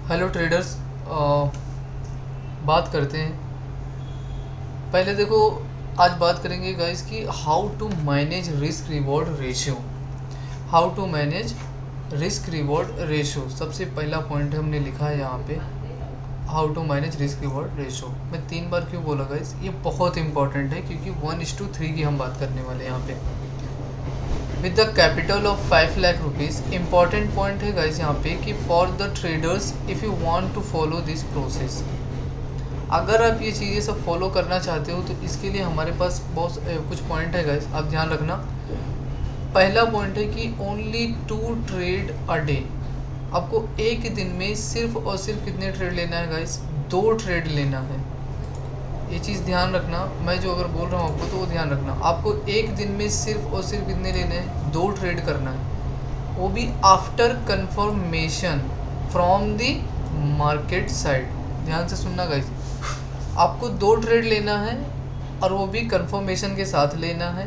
Hello traders, बात करते हैं। पहले देखो, आज बात करेंगे गाइस कि how to manage risk reward ratio. How to manage risk reward ratio सबसे पहला पॉइंट हमने लिखा है यहाँ पे, how to manage risk reward ratio. मैं 3 बार क्यों बोला गाइस, ये बहुत इंपॉर्टेंट है क्योंकि 1:3 की हम बात करने वाले हैं यहाँ पे with the capital of 5 lakh rupees. Important point है गाइस यहाँ पे कि for the traders if you want to follow this process, अगर आप ये चीज़ें सब फॉलो करना चाहते हो तो इसके लिए हमारे पास बहुत कुछ पॉइंट है गाइस, आप ध्यान रखना। पहला पॉइंट है कि ओनली 2 ट्रेड अ डे। आपको एक दिन में सिर्फ और सिर्फ कितने ट्रेड लेना है गाइस? 2 ट्रेड लेना है। ये चीज़ ध्यान रखना, मैं जो अगर बोल रहा हूँ आपको तो वो ध्यान रखना। आपको एक दिन में सिर्फ और सिर्फ कितने लेने हैं? 2 ट्रेड करना है, वो भी after confirmation from the market side. ध्यान से सुनना गाइस, आपको 2 ट्रेड लेना है और वो भी कंफर्मेशन के साथ लेना है।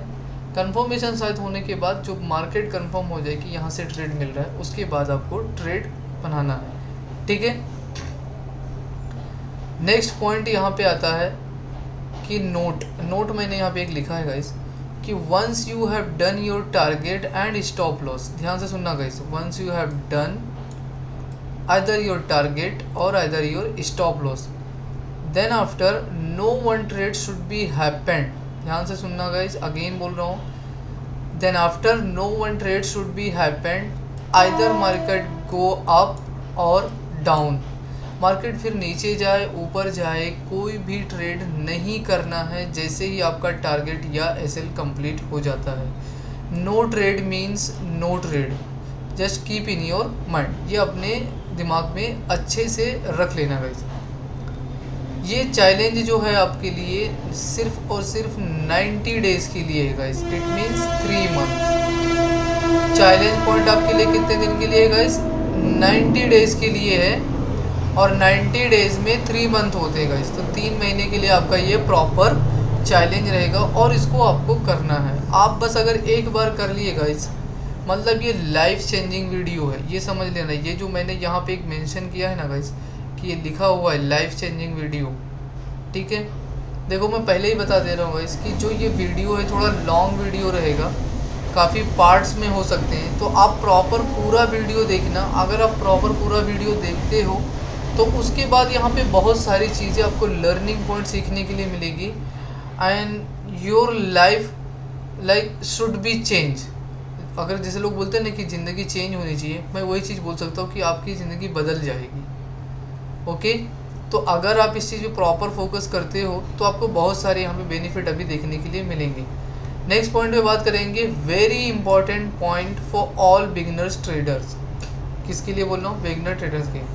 कंफर्मेशन साथ होने के बाद जो मार्केट कंफर्म हो जाए कि यहाँ से ट्रेड मिल रहा है, उसके बाद आपको ट्रेड बनाना है, ठीक है। नेक्स्ट पॉइंट यहाँ पे आता है कि नोट मैंने यहाँ पे एक लिखा है गाइस कि once you have done your target and stop loss. ध्यान से सुनना guys, once you have done either your target or either your stop loss, then after no one trade should be happened. ध्यान से सुनना guys, again बोल रहा हूँ, then after no one trade should be happened either market go up or down. Market फिर नीचे जाए ऊपर जाए, कोई भी ट्रेड नहीं करना है जैसे ही आपका टारगेट या एसएल कंप्लीट हो जाता है। No trade means no trade, just keep in your mind, ये अपने दिमाग में अच्छे से रख लेना गाइस। ये चैलेंज जो है आपके लिए सिर्फ और सिर्फ 90 डेज के लिए है guys, it means 3 month. Challenge point आपके लिए कितने दिन के लिए है गाइस? 90 डेज के लिए है, और 90 डेज़ में 3 मंथ होते हैं गाइस, तो 3 महीने के लिए आपका ये प्रॉपर चैलेंज रहेगा और इसको आपको करना है। आप बस अगर एक बार कर लिए गाइस, मतलब ये लाइफ चेंजिंग वीडियो है, ये समझ लेना। ये जो मैंने यहाँ पे एक मेंशन किया है ना गाइस कि ये लिखा हुआ है लाइफ चेंजिंग वीडियो, ठीक है। देखो, मैं पहले ही बता दे रहा हूँ गाइस कि जो ये वीडियो है थोड़ा लॉन्ग वीडियो रहेगा, काफ़ी पार्ट्स में हो सकते हैं, तो आप प्रॉपर पूरा वीडियो देखना। अगर आप प्रॉपर पूरा वीडियो देखते हो तो उसके बाद यहाँ पे बहुत सारी चीज़ें आपको लर्निंग पॉइंट सीखने के लिए मिलेगी and your life like should be change. अगर जैसे लोग बोलते हैं ना कि ज़िंदगी चेंज होनी चाहिए, मैं वही चीज़ बोल सकता हूँ कि आपकी ज़िंदगी बदल जाएगी, ओके। तो अगर आप इस चीज़ पे प्रॉपर फोकस करते हो तो आपको बहुत सारे यहाँ पे बेनिफिट अभी देखने के लिए मिलेंगे। नेक्स्ट पॉइंट पे बात करेंगे, very important point for all beginners traders. किसके लिए बोल रहा हूँ? बिगिनर ट्रेडर्स के।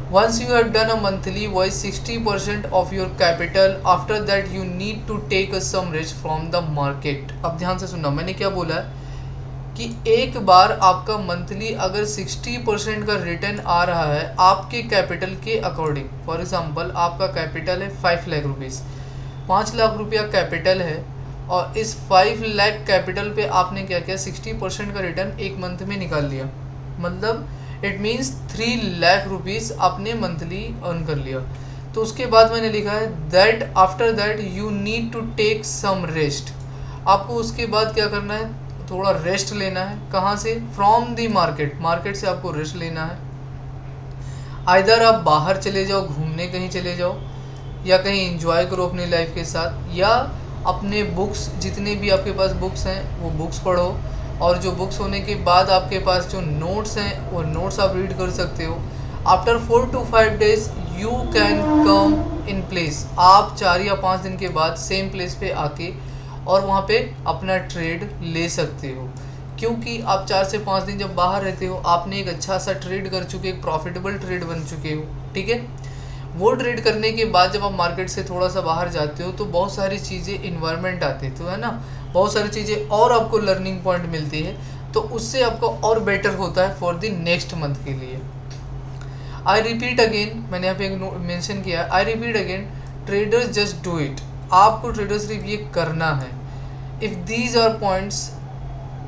Once you have done a monthly wise 60% of your capital, after that you need to take a some risk from the market। अब ध्यान से सुनना, मैंने क्या बोला है कि एक बार आपका मंथली अगर 60% का रिटर्न आ रहा है आपके कैपिटल के अकॉर्डिंग, फॉर एग्जांपल आपका कैपिटल है 5 लाख रुपीज़, 5 लाख रुपया कैपिटल है, और इस 5 लाख कैपिटल पे आपने क्या किया? 60% का रिटर्न एक मंथ में निकाल लिया, मतलब इट मीन्स 3 लाख रुपीज़ आपने मंथली अर्न कर लिया। तो उसके बाद मैंने लिखा है that after that you need to take some rest. आपको उसके बाद क्या करना है? थोड़ा रेस्ट लेना है। कहाँ से? फ्रॉम द मार्केट, मार्केट से आपको रेस्ट लेना है। आइदर आप बाहर चले जाओ, घूमने कहीं चले जाओ, या कहीं एंजॉय करो अपनी लाइफ के साथ, या अपने बुक्स, जितने भी आपके पास बुक्स हैं वो बुक्स पढ़ो, और जो बुक्स होने के बाद आपके पास जो नोट्स हैं वो नोट्स आप रीड कर सकते हो। After 4 to 5 days you can come in place. आप 4 या 5 दिन के बाद सेम प्लेस पे आके और वहाँ पे अपना ट्रेड ले सकते हो, क्योंकि आप 4 से 5 दिन जब बाहर रहते हो आपने एक अच्छा सा ट्रेड कर चुके, एक प्रॉफिटेबल ट्रेड बन चुके हो, ठीक है। वो ट्रेड करने के बाद जब आप मार्केट से थोड़ा सा बाहर जाते हो तो बहुत सारी चीज़ें, इन्वायरमेंट आते तो है ना, बहुत सारी चीज़ें और आपको लर्निंग पॉइंट मिलती है, तो उससे आपको और बेटर होता है फॉर द नेक्स्ट मंथ के लिए। आई रिपीट अगेन, मैंने यहाँ पे एक मेंशन किया, I repeat again, traders just do it. आपको ट्रेडर्स सिर्फ ये करना है। If these are points,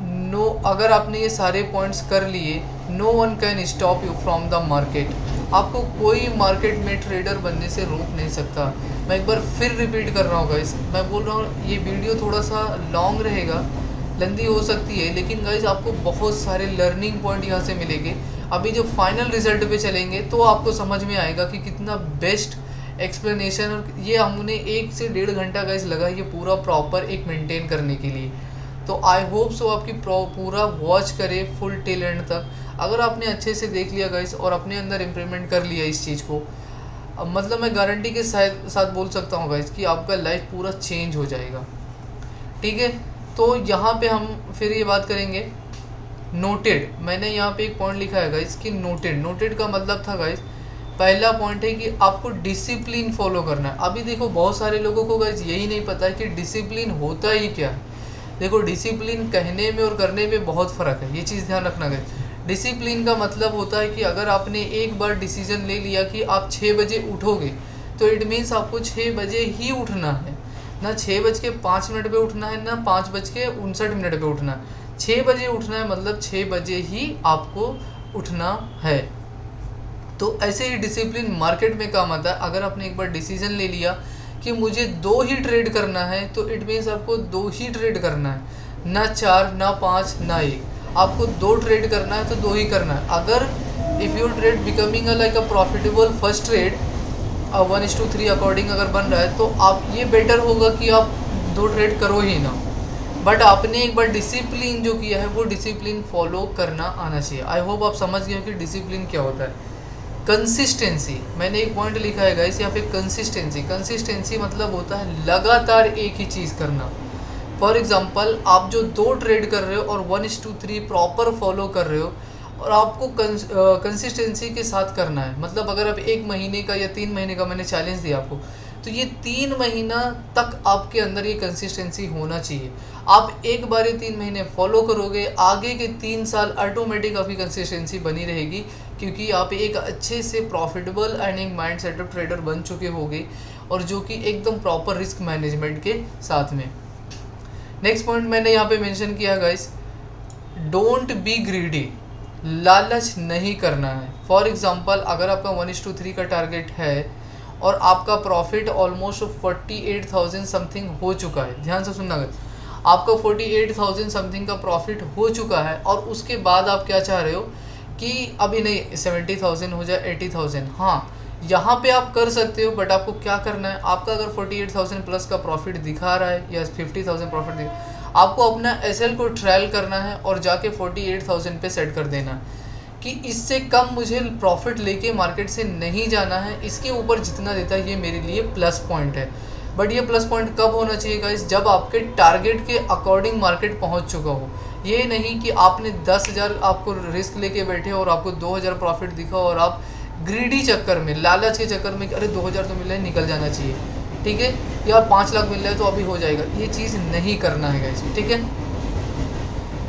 no, अगर आपने ये सारे पॉइंट्स कर लिए, no one can stop you from the market. आपको कोई मार्केट में ट्रेडर बनने से रोक नहीं सकता। मैं एक बार फिर रिपीट कर रहा हूँ गाइस, मैं बोल रहा हूँ ये वीडियो थोड़ा सा लॉन्ग रहेगा, लंबी हो सकती है, लेकिन गाइस आपको बहुत सारे लर्निंग पॉइंट यहाँ से मिलेंगे। अभी जब फाइनल रिजल्ट पे चलेंगे तो आपको समझ में आएगा कि कितना बेस्ट एक्सप्लेनेशन, और ये हमने 1 से 1.5 घंटा गाइस लगा ये पूरा प्रॉपर एक मेंटेन करने के लिए। तो आई होप सो आपकी पूरा वॉच करे फुल टिल एंड तक। अगर आपने अच्छे से देख लिया गाइस और अपने अंदर इम्प्लीमेंट कर लिया इस चीज़ को, अब मतलब मैं गारंटी के साथ बोल सकता हूँ गाइस कि आपका लाइफ पूरा चेंज हो जाएगा। ठीक है, तो यहाँ पे हम फिर ये बात करेंगे नोटेड। मैंने यहाँ पे एक पॉइंट लिखा है गाइस कि नोटेड। नोटेड का मतलब था गाइस, पहला पॉइंट है कि आपको डिसिप्लिन फॉलो करना है। अभी देखो बहुत सारे लोगों को गाइस यही नहीं पता है कि डिसिप्लिन होता ही क्या है। देखो डिसिप्लिन कहने में और करने में बहुत फ़र्क है, ये चीज़ ध्यान रखना गाइस। डिसिप्लिन का मतलब होता है कि अगर आपने एक बार डिसीजन ले लिया कि आप 6 बजे उठोगे, तो इट मीन्स आपको 6 बजे ही उठना है, ना 6:05 पे उठना है, ना 5:59 पे उठना है। 6 बजे उठना है, मतलब 6 बजे ही आपको उठना है। तो ऐसे ही डिसिप्लिन मार्केट में काम आता है। अगर आपने एक बार डिसीजन ले लिया कि मुझे 2 ही ट्रेड करना है, तो इट मीन्स आपको 2 ही ट्रेड करना है, ना 4, ना 5, ना 1। आपको 2 ट्रेड करना है तो 2 ही करना है। अगर if your trade becoming like a profitable first trade 1:3 according अगर बन रहा है, तो आप ये बेटर होगा कि आप 2 ट्रेड करो ही ना। बट आपने एक बार डिसिप्लिन जो किया है वो डिसिप्लिन फॉलो करना आना चाहिए। आई होप आप समझ गए हो कि डिसिप्लिन क्या होता है। कंसिस्टेंसी, मैंने एक पॉइंट लिखा है गाइस यहाँ पे, कंसिस्टेंसी। कंसिस्टेंसी मतलब होता है लगातार एक ही चीज़ करना। फॉर एग्जांपल आप जो 2 ट्रेड कर रहे हो और 1:3 प्रॉपर फॉलो कर रहे हो, और आपको कंसिस्टेंसी के साथ करना है। मतलब अगर आप 1 महीने का या 3 महीने का मैंने चैलेंज दिया आपको, तो ये 3 महीना तक आपके अंदर ये कंसिस्टेंसी होना चाहिए। आप एक बार ये 3 महीने फॉलो करोगे, आगे के 3 साल ऑटोमेटिक आपकी कंसिस्टेंसी बनी रहेगी, क्योंकि आप एक अच्छे से प्रॉफिटेबल एंड एक माइंड सेटअप ट्रेडर बन चुके होगे, और जो कि एकदम प्रॉपर रिस्क मैनेजमेंट के साथ में। नेक्स्ट पॉइंट मैंने यहाँ पे मेंशन किया गाइस, डोंट बी ग्रीडी। लालच नहीं करना है। फॉर एग्जांपल अगर आपका 1:3 का टारगेट है और आपका प्रॉफिट ऑलमोस्ट 48,000 समथिंग हो चुका है, ध्यान से सुनना गाइस, आपका 48,000 समथिंग का प्रॉफिट हो चुका है, और उसके बाद आप क्या चाह रहे हो कि अभी नहीं 70,000 हो जाए, 80,000। हाँ, यहाँ पे आप कर सकते हो, बट आपको क्या करना है, आपका अगर 48,000 प्लस का प्रॉफिट दिखा रहा है या 50,000 प्रॉफिट दिखा, आपको अपना एसएल को ट्रायल करना है और जाके 48,000 पे सेट कर देना कि इससे कम मुझे प्रॉफिट लेके मार्केट से नहीं जाना है, इसके ऊपर जितना देता है ये मेरे लिए प्लस पॉइंट है। बट ये प्लस पॉइंट कब होना चाहिए गाइस, जब आपके टारगेट के अकॉर्डिंग मार्केट पहुंच चुका हो। ये नहीं कि आपने 10,000 आपको रिस्क लेके बैठे और आपको 2,000 प्रॉफिट दिखा और आप ग्रीडी चक्कर में, लालच के चक्कर में, अरे 2,000 तो मिल रहा है, निकल जाना चाहिए, ठीक है, या 5 लाख मिल रहा है तो अभी हो जाएगा, ये चीज़ नहीं करना है गाइस, ठीक है।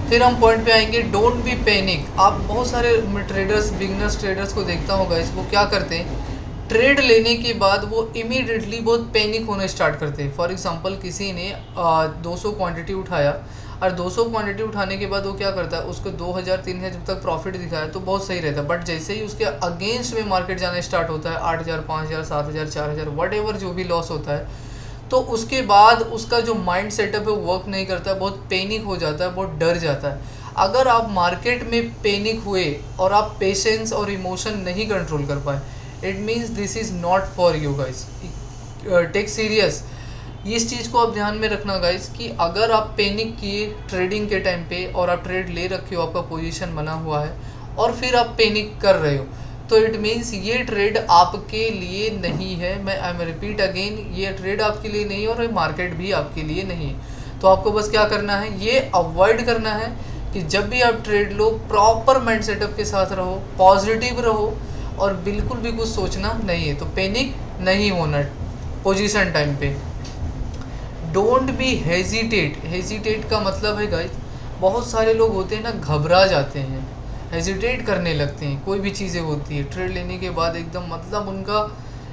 फिर हम पॉइंट पे आएंगे, डोंट बी पैनिक। आप बहुत सारे ट्रेडर्स, बिगनर्स ट्रेडर्स को देखता हूँ गाइस, वो क्या करते हैं, ट्रेड लेने के बाद वो इमीडिएटली बहुत पैनिक होना स्टार्ट करते हैं। फॉर एग्जांपल किसी ने 200 क्वांटिटी उठाया, और 200 क्वांटिटी उठाने के बाद वो क्या करता है, उसको 2,000-3,000 जब तक प्रॉफिट दिखाया तो बहुत सही रहता है, बट जैसे ही उसके अगेंस्ट में मार्केट जाना स्टार्ट होता है, 8,000, 5,000, 7,000, 4,000, वट एवर जो भी लॉस होता है, तो उसके बाद उसका जो माइंड सेटअप है वो वर्क नहीं करता है, बहुत पैनिक हो जाता है, बहुत डर जाता है। अगर आप मार्केट में पैनिक हुए और आप पेशेंस और इमोशन नहीं कंट्रोल कर पाए, it means this is not for you guys. Take serious, इस चीज़ को आप ध्यान में रखना गाइस कि अगर आप पैनिक किए ट्रेडिंग के टाइम पे और आप ट्रेड ले रखे हो, आपका पोजीशन बना हुआ है, और फिर आप पैनिक कर रहे हो, तो इट मीन्स ये ट्रेड आपके लिए नहीं है। मैं आई एम रिपीट अगेन, ये ट्रेड आपके लिए नहीं है और मार्केट भी आपके लिए नहीं है। तो आपको बस क्या करना है, ये अवॉइड करना है कि जब भी आप ट्रेड लो, प्रॉपर माइंड सेटअप के साथ रहो, पॉजिटिव रहो, और बिल्कुल भी कुछ सोचना नहीं है, तो पैनिक नहीं होना पोजीशन टाइम पे। Don't be hesitate. हेजिटेट का मतलब है गाइस, बहुत सारे लोग होते हैं ना, घबरा जाते हैं, हेजिटेट करने लगते हैं, कोई भी चीज़ें होती है ट्रेड लेने के बाद, एकदम मतलब उनका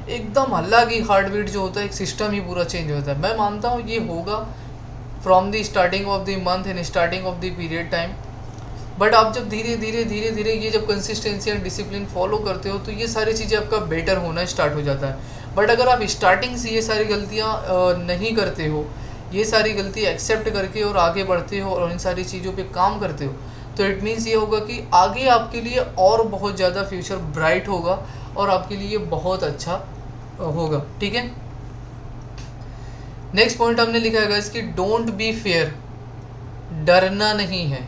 एकदम अलग ही हार्ट बीट जो होता है, एक सिस्टम ही पूरा चेंज होता है। मैं मानता हूँ ये होगा from the starting of the month and starting of the period time, but आप जब धीरे धीरे धीरे धीरे ये जब कंसिस्टेंसी एंड डिसिप्लिन फॉलो करते हो तो ये सारी चीज़ें आपका बेटर होना स्टार्ट हो जाता है। बट अगर आप स्टार्टिंग से ये सारी गलतियाँ नहीं करते हो, ये सारी गलती एक्सेप्ट करके और आगे बढ़ते हो और इन सारी चीज़ों पे काम करते हो, तो इट मीन्स ये होगा कि आगे आपके लिए और बहुत ज़्यादा फ्यूचर ब्राइट होगा और आपके लिए बहुत अच्छा होगा। ठीक है, नेक्स्ट पॉइंट हमने लिखा है गाइस कि डोंट बी फेयर, डरना नहीं है,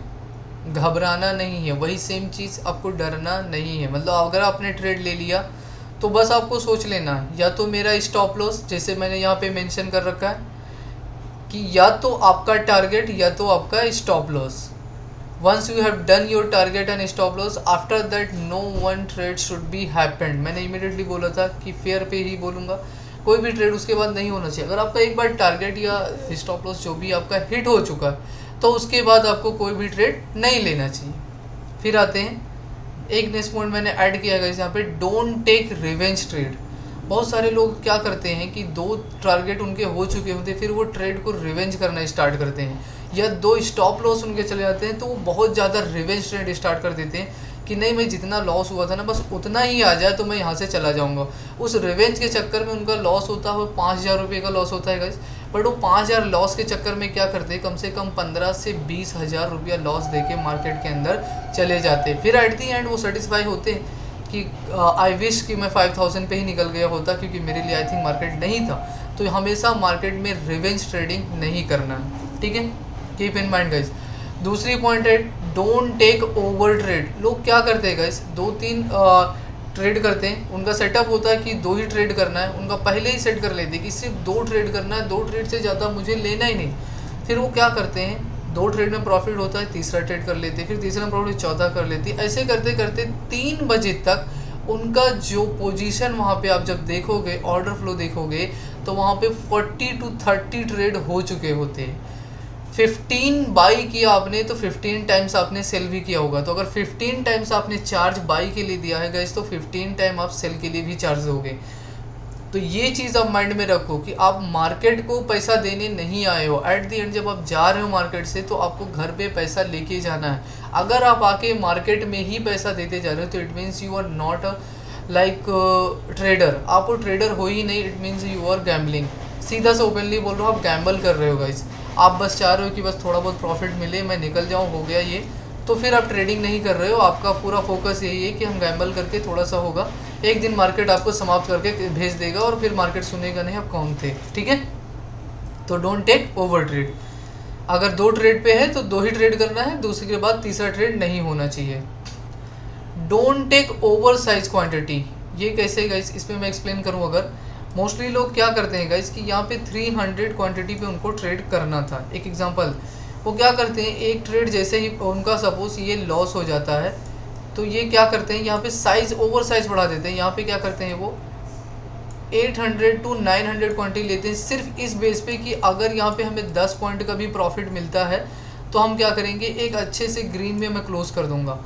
घबराना नहीं है। वही सेम चीज़, आपको डरना नहीं है। मतलब अगर आपने ट्रेड ले लिया तो बस आपको सोच लेना है या तो मेरा स्टॉप लॉस, जैसे मैंने यहाँ पे मेंशन कर रखा है कि या तो आपका टारगेट या तो आपका stop loss. Once you have done your target and stop loss, after that no one trade should be happened. मैंने इमीडिएटली बोला था कि फेयर पे ही बोलूँगा, कोई भी ट्रेड उसके बाद नहीं होना चाहिए। अगर आपका एक बार टारगेट या स्टॉप लॉस जो भी आपका हिट हो चुका है तो उसके बाद आपको कोई भी ट्रेड नहीं लेना चाहिए। फिर आते हैं, एक नेक्स्ट पॉइंट मैंने ऐड किया गया यहाँ पे, डोंट टेक रिवेंज ट्रेड। बहुत सारे लोग क्या करते हैं कि 2 टारगेट उनके हो चुके होते हैं, फिर वो ट्रेड को रिवेंज करना स्टार्ट करते हैं, या 2 स्टॉप लॉस उनके चले जाते हैं तो वो बहुत ज़्यादा रिवेंज ट्रेड स्टार्ट कर देते हैं कि नहीं, मैं जितना लॉस हुआ था ना बस उतना ही आ जाए तो मैं यहाँ से चला जाऊँगा। उस रिवेंज के चक्कर में उनका लॉस होता है 5,000 रुपये का लॉस होता है गाइस। बट वो 5,000 लॉस के चक्कर में क्या करते हैं, कम से कम 15 से 20,000 रुपया लॉस देके मार्केट के अंदर चले जाते हैं। फिर एट दी एंड वो सेटिस्फाई होते हैं कि आई विश कि मैं 5,000 पे ही निकल गया होता, क्योंकि मेरे लिए आई थिंक मार्केट नहीं था। तो हमेशा मार्केट में रिवेंज ट्रेडिंग नहीं करना है। ठीक है, कीप इन माइंड गाइस। दूसरी पॉइंट है, डोंट टेक ओवर ट्रेड। लोग क्या करते हैं गाइस, 2-3 ट्रेड करते हैं, उनका सेटअप होता है कि 2 ही ट्रेड करना है, उनका पहले ही सेट कर लेते हैं कि सिर्फ 2 ट्रेड करना है, 2 ट्रेड से ज़्यादा मुझे लेना ही नहीं। फिर वो क्या करते हैं, 2 ट्रेड में प्रॉफिट होता है, तीसरा ट्रेड कर लेते हैं, फिर तीसरा में प्रॉफिट, चौथा कर लेते हैं। ऐसे करते करते 3 बजे तक उनका जो पोजीशन वहाँ पे आप जब देखोगे, ऑर्डर फ्लो देखोगे, तो वहाँ पे 40 to 30 ट्रेड हो चुके होते हैं। 15 बाई किया आपने तो 15 टाइम्स आपने सेल भी किया होगा। तो अगर 15 टाइम्स आपने चार्ज बाई के लिए दिया है गाइस, तो 15 टाइम आप सेल के लिए भी चार्ज दोगे। तो ये चीज़ आप माइंड में रखो कि आप मार्केट को पैसा देने नहीं आए हो। एट द एंड जब आप जा रहे हो मार्केट से तो आपको घर पे पैसा लेके जाना है। अगर आप आके मार्केट में ही पैसा देते जा रहे हो तो it means you are not like trader. आप वो ट्रेडर हो ही नहीं, it means you are gambling. सीधा से ओपनली बोल रहा हूँ, आप गैम्बल कर रहे हो गाइस। आप बस चाह रहे हो कि बस थोड़ा बहुत प्रॉफिट मिले, मैं निकल जाऊँ, हो गया ये, तो फिर आप ट्रेडिंग नहीं कर रहे हो। आपका पूरा फोकस यही है कि हम गैम्बल करके थोड़ा सा होगा, एक दिन मार्केट आपको समाप्त करके भेज देगा और फिर मार्केट सुनेगा नहीं आप कौन थे। ठीक है, तो डोंट टेक ओवर ट्रेड। अगर 2 ट्रेड पे है तो 2 ही ट्रेड करना है, दूसरे के बाद तीसरा ट्रेड नहीं होना चाहिए। Don't take over size quantity. ये कैसे गाइस, इस पर मैं एक्सप्लेन करूँ। अगर मोस्टली लोग क्या करते हैं गाइस कि यहाँ पे 300 क्वांटिटी पे उनको ट्रेड करना था। एक एग्जांपल, वो क्या करते हैं, एक ट्रेड जैसे ही उनका सपोज ये लॉस हो जाता है तो ये क्या करते हैं, यहाँ पे साइज ओवर साइज बढ़ा देते हैं। यहाँ पे क्या करते हैं, वो 800 to 900 क्वांटिटी लेते हैं, सिर्फ इस बेस पे कि अगर यहाँ पे हमें 10 पॉइंट का भी प्रॉफिट मिलता है तो हम क्या करेंगे, एक अच्छे से ग्रीन में मैं क्लोज कर दूंगा।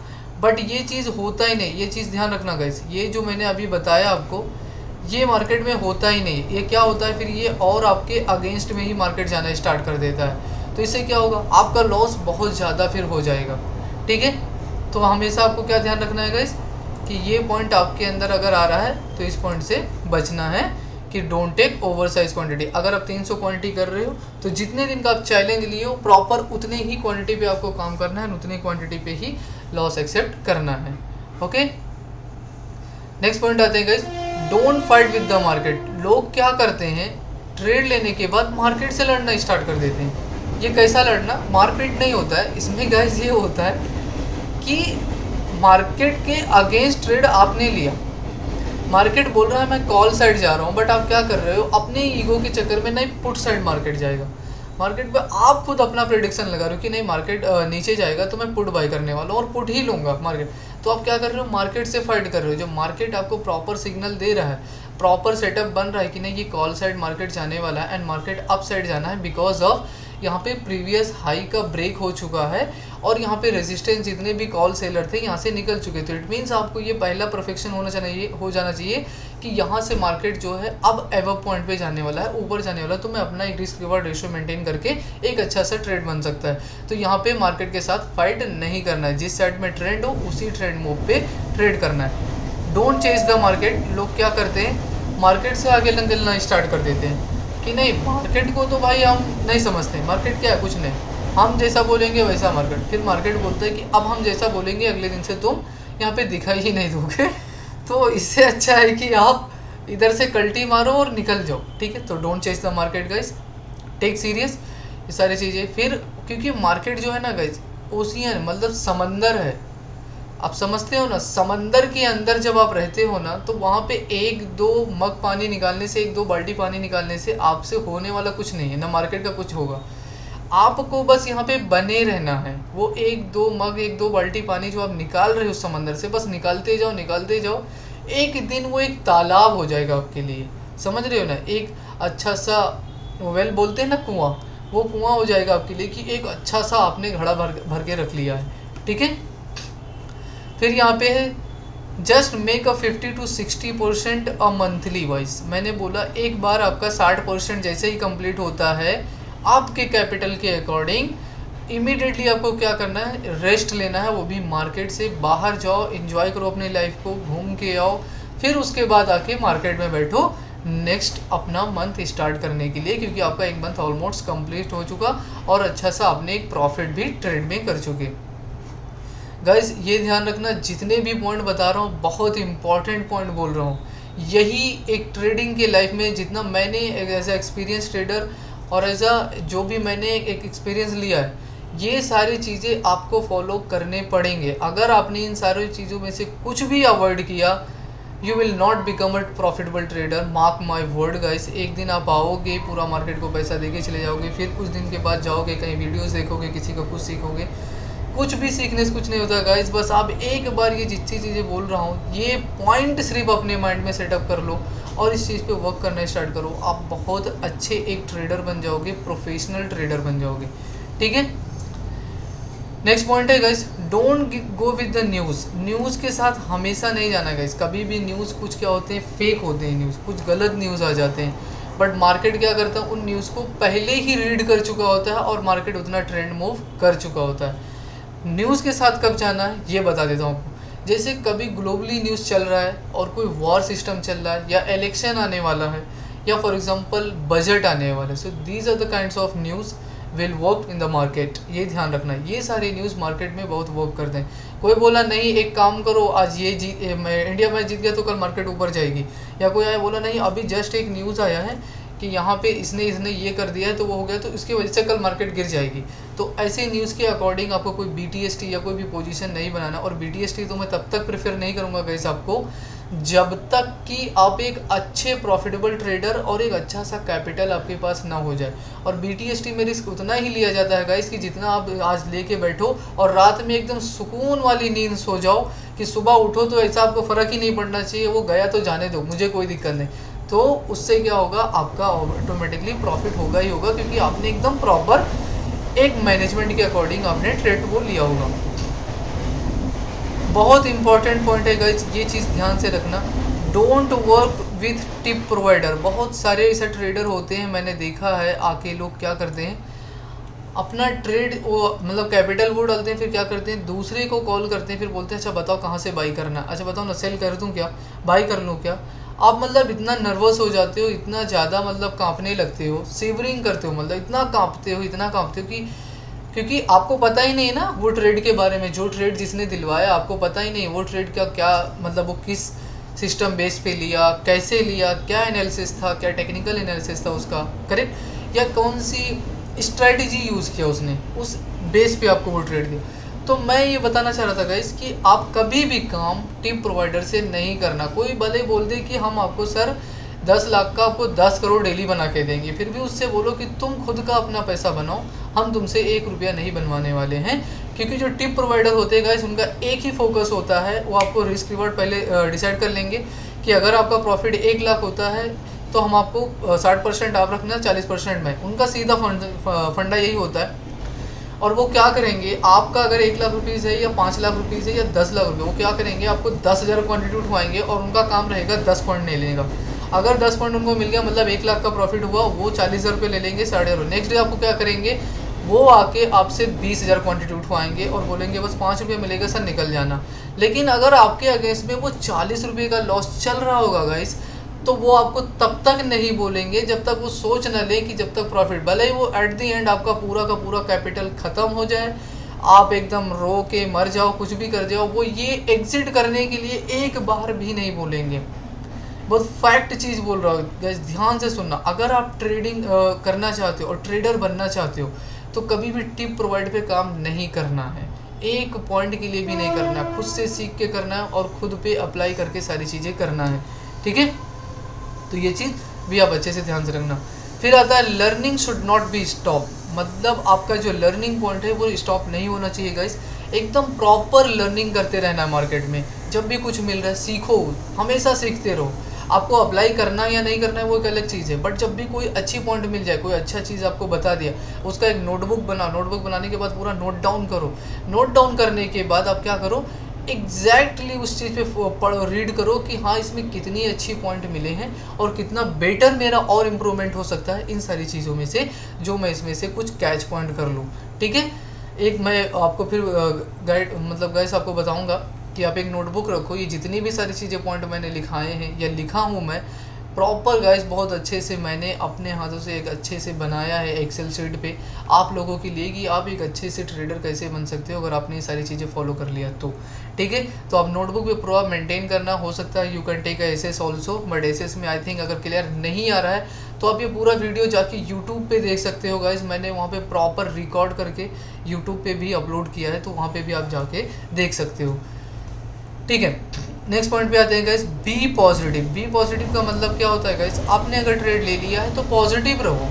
बट ये चीज़ होता ही नहीं, ये चीज़ ध्यान रखना गाइस। ये जो मैंने अभी बताया आपको, ये मार्केट में होता ही नहीं। ये क्या होता है, फिर ये और आपके अगेंस्ट में ही मार्केट जाना स्टार्ट कर देता है। तो इससे क्या होगा, आपका लॉस बहुत ज़्यादा फिर हो जाएगा। ठीक है, तो हमेशा आपको क्या ध्यान रखना है गाइस कि ये पॉइंट आपके अंदर अगर आ रहा है तो इस पॉइंट से बचना है कि don't take over size quantity. अगर आप 300 क्वांटिटी कर रहे हो तो जितने दिन का आप चैलेंज लिए हो, प्रॉपर उतने ही क्वांटिटी पे आपको काम करना है, उतनी क्वांटिटी पे ही लॉस एक्सेप्ट करना है। ओके, नेक्स्ट पॉइंट आते हैं guys, don't fight with the market. लोग क्या करते हैं, ट्रेड लेने के बाद मार्केट से लड़ना स्टार्ट कर देते हैं। ये कैसा लड़ना, मार्केट नहीं होता है इसमें गाइस, ये होता है कि मार्केट के अगेंस्ट ट्रेड आपने लिया, मार्केट बोल रहा है मैं कॉल साइड जा रहा हूँ, बट आप क्या कर रहे हो, अपने ईगो के चक्कर में नहीं पुट साइड मार्केट जाएगा। मार्केट पे आप खुद अपना प्रेडिक्शन लगा रहे हो कि नहीं मार्केट नीचे जाएगा तो मैं पुट बाय करने वाला हूँ और पुट ही लूँगा मार्केट। तो आप क्या कर रहे हो, मार्केट से फाइट कर रहे हो। जो मार्केट आपको प्रॉपर सिग्नल दे रहा है, प्रॉपर सेटअप बन रहा है कि नहीं ये कॉल साइड मार्केट जाने वाला है एंड मार्केट अप साइड जाना है बिकॉज ऑफ यहाँ पे प्रीवियस हाई का ब्रेक हो चुका है और यहाँ पे रेजिस्टेंस जितने भी कॉल सेलर थे यहाँ से निकल चुके थे। इट मीन्स आपको ये पहला परफेक्शन हो जाना चाहिए कि यहाँ से मार्केट जो है अब एवर पॉइंट पे जाने वाला है, ऊपर जाने वाला है, तो मैं अपना एक रिस्क रिवॉर्ड रेशियो मेंटेन करके एक अच्छा सा ट्रेड बन सकता है। तो यहाँ पे मार्केट के साथ फाइट नहीं करना है, जिस साइड में ट्रेंड हो उसी ट्रेंड मूव पे ट्रेड करना है। Don't chase the market. लोग क्या करते हैं, मार्केट से आगे निकलना स्टार्ट कर देते हैं कि नहीं मार्केट को तो भाई हम नहीं समझते, मार्केट क्या है, कुछ नहीं, हम जैसा बोलेंगे वैसा मार्केट। फिर मार्केट बोलता है कि अब हम जैसा बोलेंगे अगले दिन से तुम यहाँ पे दिखाई ही नहीं दोगे। तो इससे अच्छा है कि आप इधर से कल्टी मारो और निकल जाओ, ठीक है। तो don't chase the market guys, take serious ये सारी चीज़ें। फिर क्योंकि मार्केट जो है ना गाइस ओशियन मतलब समंदर है, आप समझते हो ना, समंदर के अंदर जब आप रहते हो ना तो वहाँ पे एक दो मग पानी निकालने से, एक दो बाल्टी पानी निकालने से आपसे होने वाला कुछ नहीं है, ना मार्केट का कुछ होगा। आपको बस यहाँ पे बने रहना है। वो एक दो मग, एक दो बाल्टी पानी जो आप निकाल रहे हो उस समंदर से, बस निकालते जाओ निकालते जाओ, एक दिन वो एक तालाब हो जाएगा आपके लिए, समझ रहे हो ना। एक अच्छा सा वेल बोलते हैं ना कुआं, वो कुआं हो जाएगा आपके लिए कि एक अच्छा सा आपने घड़ा भर के रख लिया है, ठीक है। फिर यहाँ पे है just make a 50 to 60% a monthly wise. मैंने बोला एक बार आपका 60% जैसे ही कंप्लीट होता है आपके कैपिटल के अकॉर्डिंग, इमीडिएटली आपको क्या करना है, रेस्ट लेना है, वो भी मार्केट से बाहर जाओ, एंजॉय करो अपनी लाइफ को, घूम के आओ, फिर उसके बाद आके मार्केट में बैठो नेक्स्ट अपना मंथ स्टार्ट करने के लिए, क्योंकि आपका एक मंथ ऑलमोस्ट कंप्लीट हो चुका और अच्छा सा आपने एक प्रॉफिट भी ट्रेड में कर चुके। गाइज ये ध्यान रखना, जितने भी पॉइंट बता रहा हूँ बहुत इंपॉर्टेंट पॉइंट बोल रहा हूँ। यही एक ट्रेडिंग के लाइफ में जितना मैंने एज ए एक्सपीरियंस ट्रेडर और एज अ जो भी मैंने एक एक्सपीरियंस लिया है, ये सारी चीज़ें आपको फॉलो करने पड़ेंगे। अगर आपने इन सारी चीज़ों में से कुछ भी अवॉइड किया, you will not become a profitable trader, mark my word guys. एक दिन आप आओगे पूरा मार्केट को पैसा देके चले जाओगे, फिर कुछ दिन के बाद जाओगे कहीं वीडियोज़ देखोगे, किसी का कुछ सीखोगे, कुछ भी सीखने से कुछ नहीं होता गाइस। बस आप एक बार ये जितनी चीज़ें बोल रहा हूँ ये पॉइंट सिर्फ अपने माइंड में सेटअप कर लो और इस चीज़ पे वर्क करना स्टार्ट करो, आप बहुत अच्छे एक ट्रेडर बन जाओगे, प्रोफेशनल ट्रेडर बन जाओगे, ठीक है। नेक्स्ट पॉइंट है guys, don't go with the news. News के साथ हमेशा नहीं जाना गाइस, कभी भी न्यूज़ कुछ क्या होते हैं, फेक होते हैं न्यूज़, कुछ गलत न्यूज़ आ जाते हैं। बट मार्केट क्या करता है, उन न्यूज़ को पहले ही रीड कर चुका होता है और मार्केट उतना ट्रेंड मूव कर चुका होता है। न्यूज़ के साथ कब जाना है ये बता देता हूँ आपको। जैसे कभी ग्लोबली न्यूज़ चल रहा है और कोई वॉर सिस्टम चल रहा है, या इलेक्शन आने वाला है, या फॉर एग्जांपल बजट आने वाला है, so these are the kinds of news will work in the market. ये ध्यान रखना, ये सारे न्यूज़ मार्केट में बहुत वर्क करते हैं। कोई बोला नहीं एक काम करो आज ये इंडिया मैच जीत गया तो कल मार्केट ऊपर जाएगी, या कोई आया बोला नहीं अभी जस्ट एक न्यूज़ आया है कि यहाँ पे इसने ये कर दिया है तो वो हो गया तो इसकी वजह से कल मार्केट गिर जाएगी। तो ऐसे न्यूज़ के अकॉर्डिंग आपको कोई BTST या कोई भी पोजीशन नहीं बनाना। और BTST तो मैं तब तक प्रेफर नहीं करूँगा गाइस आपको जब तक कि आप एक अच्छे प्रॉफिटेबल ट्रेडर और एक अच्छा सा कैपिटल आपके पास ना हो जाए। और BTST में रिस्क उतना ही लिया जाता है गाइस कि जितना आप आज लेके बैठो और रात में एकदम सुकून वाली नींद सो जाओ कि सुबह उठो तो ऐसा आपको फ़र्क ही नहीं पड़ना चाहिए, वो गया तो जाने दो, मुझे कोई दिक्कत नहीं। तो उससे क्या होगा, आपका ऑटोमेटिकली प्रॉफिट होगा ही होगा, क्योंकि आपने एकदम प्रॉपर एक मैनेजमेंट के अकॉर्डिंग आपने ट्रेड वो लिया होगा। बहुत इंपॉर्टेंट पॉइंट है गाइस, ये चीज़ ध्यान से रखना, don't work with tip provider. बहुत सारे ऐसे ट्रेडर होते हैं, मैंने देखा है, आके लोग क्या करते हैं अपना ट्रेड वो मतलब कैपिटल वो डालते हैं, फिर क्या करते हैं दूसरे को कॉल करते हैं, फिर बोलते हैं अच्छा बताओ कहाँ से बाई करना, अच्छा बताओ ना सेल कर दूँ क्या, बाई कर लूँ क्या। आप मतलब इतना नर्वस हो जाते हो, इतना ज़्यादा मतलब कांपने लगते हो, सिवरिंग करते हो, मतलब इतना कांपते हो कि क्योंकि आपको पता ही नहीं है ना वो ट्रेड के बारे में, जो ट्रेड जिसने दिलवाया आपको पता ही नहीं वो ट्रेड का क्या मतलब वो किस सिस्टम बेस पे लिया, कैसे लिया, क्या एनालिसिस था, क्या टेक्निकल एनालिसिस था उसका, करेक्ट, या कौन सी स्ट्रैटेजी यूज़ किया उसने, उस बेस पे आपको वो ट्रेड दिया। तो मैं ये बताना चाह रहा था गाइस कि आप कभी भी काम टिप प्रोवाइडर से नहीं करना। कोई भले बोल दे कि हम आपको सर 10 लाख का आपको 10 करोड़ डेली बना के देंगे, फिर भी उससे बोलो कि तुम खुद का अपना पैसा बनाओ, हम तुमसे 1 रुपया नहीं बनवाने वाले हैं। क्योंकि जो टिप प्रोवाइडर होते हैं गाइस उनका एक ही फोकस होता है, वो आपको रिस्क रिवॉर्ड पहले डिसाइड कर लेंगे कि अगर आपका प्रॉफिट 1 लाख होता है तो हम आपको 60% आप रखना, 40% में। उनका सीधा फंडा यही होता है। और वो क्या करेंगे, आपका अगर 1 लाख रुपीज़ है या 5 लाख रुपीज़ है या 10 लाख रुपये, वो क्या करेंगे, आपको 10,000 क्वान्टिटी उठवाएंगे और उनका काम रहेगा 10 पॉइंट ले लेने का। अगर 10 पॉइंट उनको मिल गया, मतलब 1 लाख का प्रॉफिट हुआ, वो 40,000 रुपये ले लेंगे, 60,000। नेक्स्ट डे आपको क्या करेंगे, वो आके आपसे 20,000 क्वान्टिटी उठवाएंगे और बोलेंगे बस 5 रुपये मिलेगा सर, निकल जाना। लेकिन अगर आपके अगेंस्ट में वो 40 रुपये का लॉस चल रहा होगा गाइस, तो वो आपको तब तक नहीं बोलेंगे जब तक वो सोच न ले कि जब तक प्रॉफिट, भले ही वो एट द एंड आपका पूरा का पूरा कैपिटल ख़त्म हो जाए, आप एकदम रो के मर जाओ, कुछ भी कर जाओ, वो ये एग्जिट करने के लिए एक बार भी नहीं बोलेंगे। बहुत फैक्ट चीज़ बोल रहा हूँ गाइस, ध्यान से सुनना। अगर आप ट्रेडिंग करना चाहते हो और ट्रेडर बनना चाहते हो, तो कभी भी टिप प्रोवाइड पे काम नहीं करना है, एक पॉइंट के लिए भी नहीं करना है। खुद से सीख के करना है और खुद पे अप्लाई करके सारी चीज़ें करना है, ठीक है। तो ये चीज़ भी आप अच्छे से ध्यान से रखना। फिर आता है learning should not be stop, मतलब आपका जो लर्निंग पॉइंट है वो स्टॉप नहीं होना चाहिए गाइस। एकदम प्रॉपर लर्निंग करते रहना है मार्केट में। जब भी कुछ मिल रहा है सीखो, हमेशा सीखते रहो। आपको अप्लाई करना है या नहीं करना है वो एक अलग चीज़ है, बट जब भी कोई अच्छी पॉइंट मिल जाए, कोई अच्छा चीज़ आपको बता दिया, उसका एक नोटबुक बनाओ। नोटबुक बनाने के बाद पूरा नोट डाउन करो। नोट डाउन करने के बाद आप क्या करो, एग्जैक्टली उस चीज़ पे पढ़ो, रीड करो कि हाँ इसमें कितनी अच्छी पॉइंट मिले हैं और कितना बेटर मेरा और इम्प्रूवमेंट हो सकता है इन सारी चीज़ों में से, जो मैं इसमें से कुछ कैच पॉइंट कर लूँ, ठीक है। एक मैं आपको फिर गाइड मतलब गाइस आपको बताऊंगा कि आप एक नोटबुक रखो, ये जितनी भी सारी चीज़ें पॉइंट मैंने लिखाए हैं या लिखा हूँ मैं प्रॉपर गाइस, बहुत अच्छे से मैंने अपने हाथों से एक अच्छे से बनाया है एक्सेल शीट पे आप लोगों के लिए, कि आप एक अच्छे से ट्रेडर कैसे बन सकते हो अगर आपने ये सारी चीज़ें फॉलो कर लिया तो, ठीक है। तो आप नोटबुक पे पूरा मेंटेन करना। हो सकता है you can take access also, but access में आई थिंक अगर क्लियर नहीं आ रहा है तो आप ये पूरा वीडियो जाके यूट्यूब पे देख सकते हो गाइस। मैंने वहाँ पे प्रॉपर रिकॉर्ड करके यूट्यूब पे भी अपलोड किया है, तो वहाँ पे भी आप जाके देख सकते हो, ठीक है। नेक्स्ट पॉइंट पे आते हैं guys, be positive. Be positive का मतलब क्या होता है गाइस, आपने अगर ट्रेड ले लिया है तो पॉजिटिव रहो,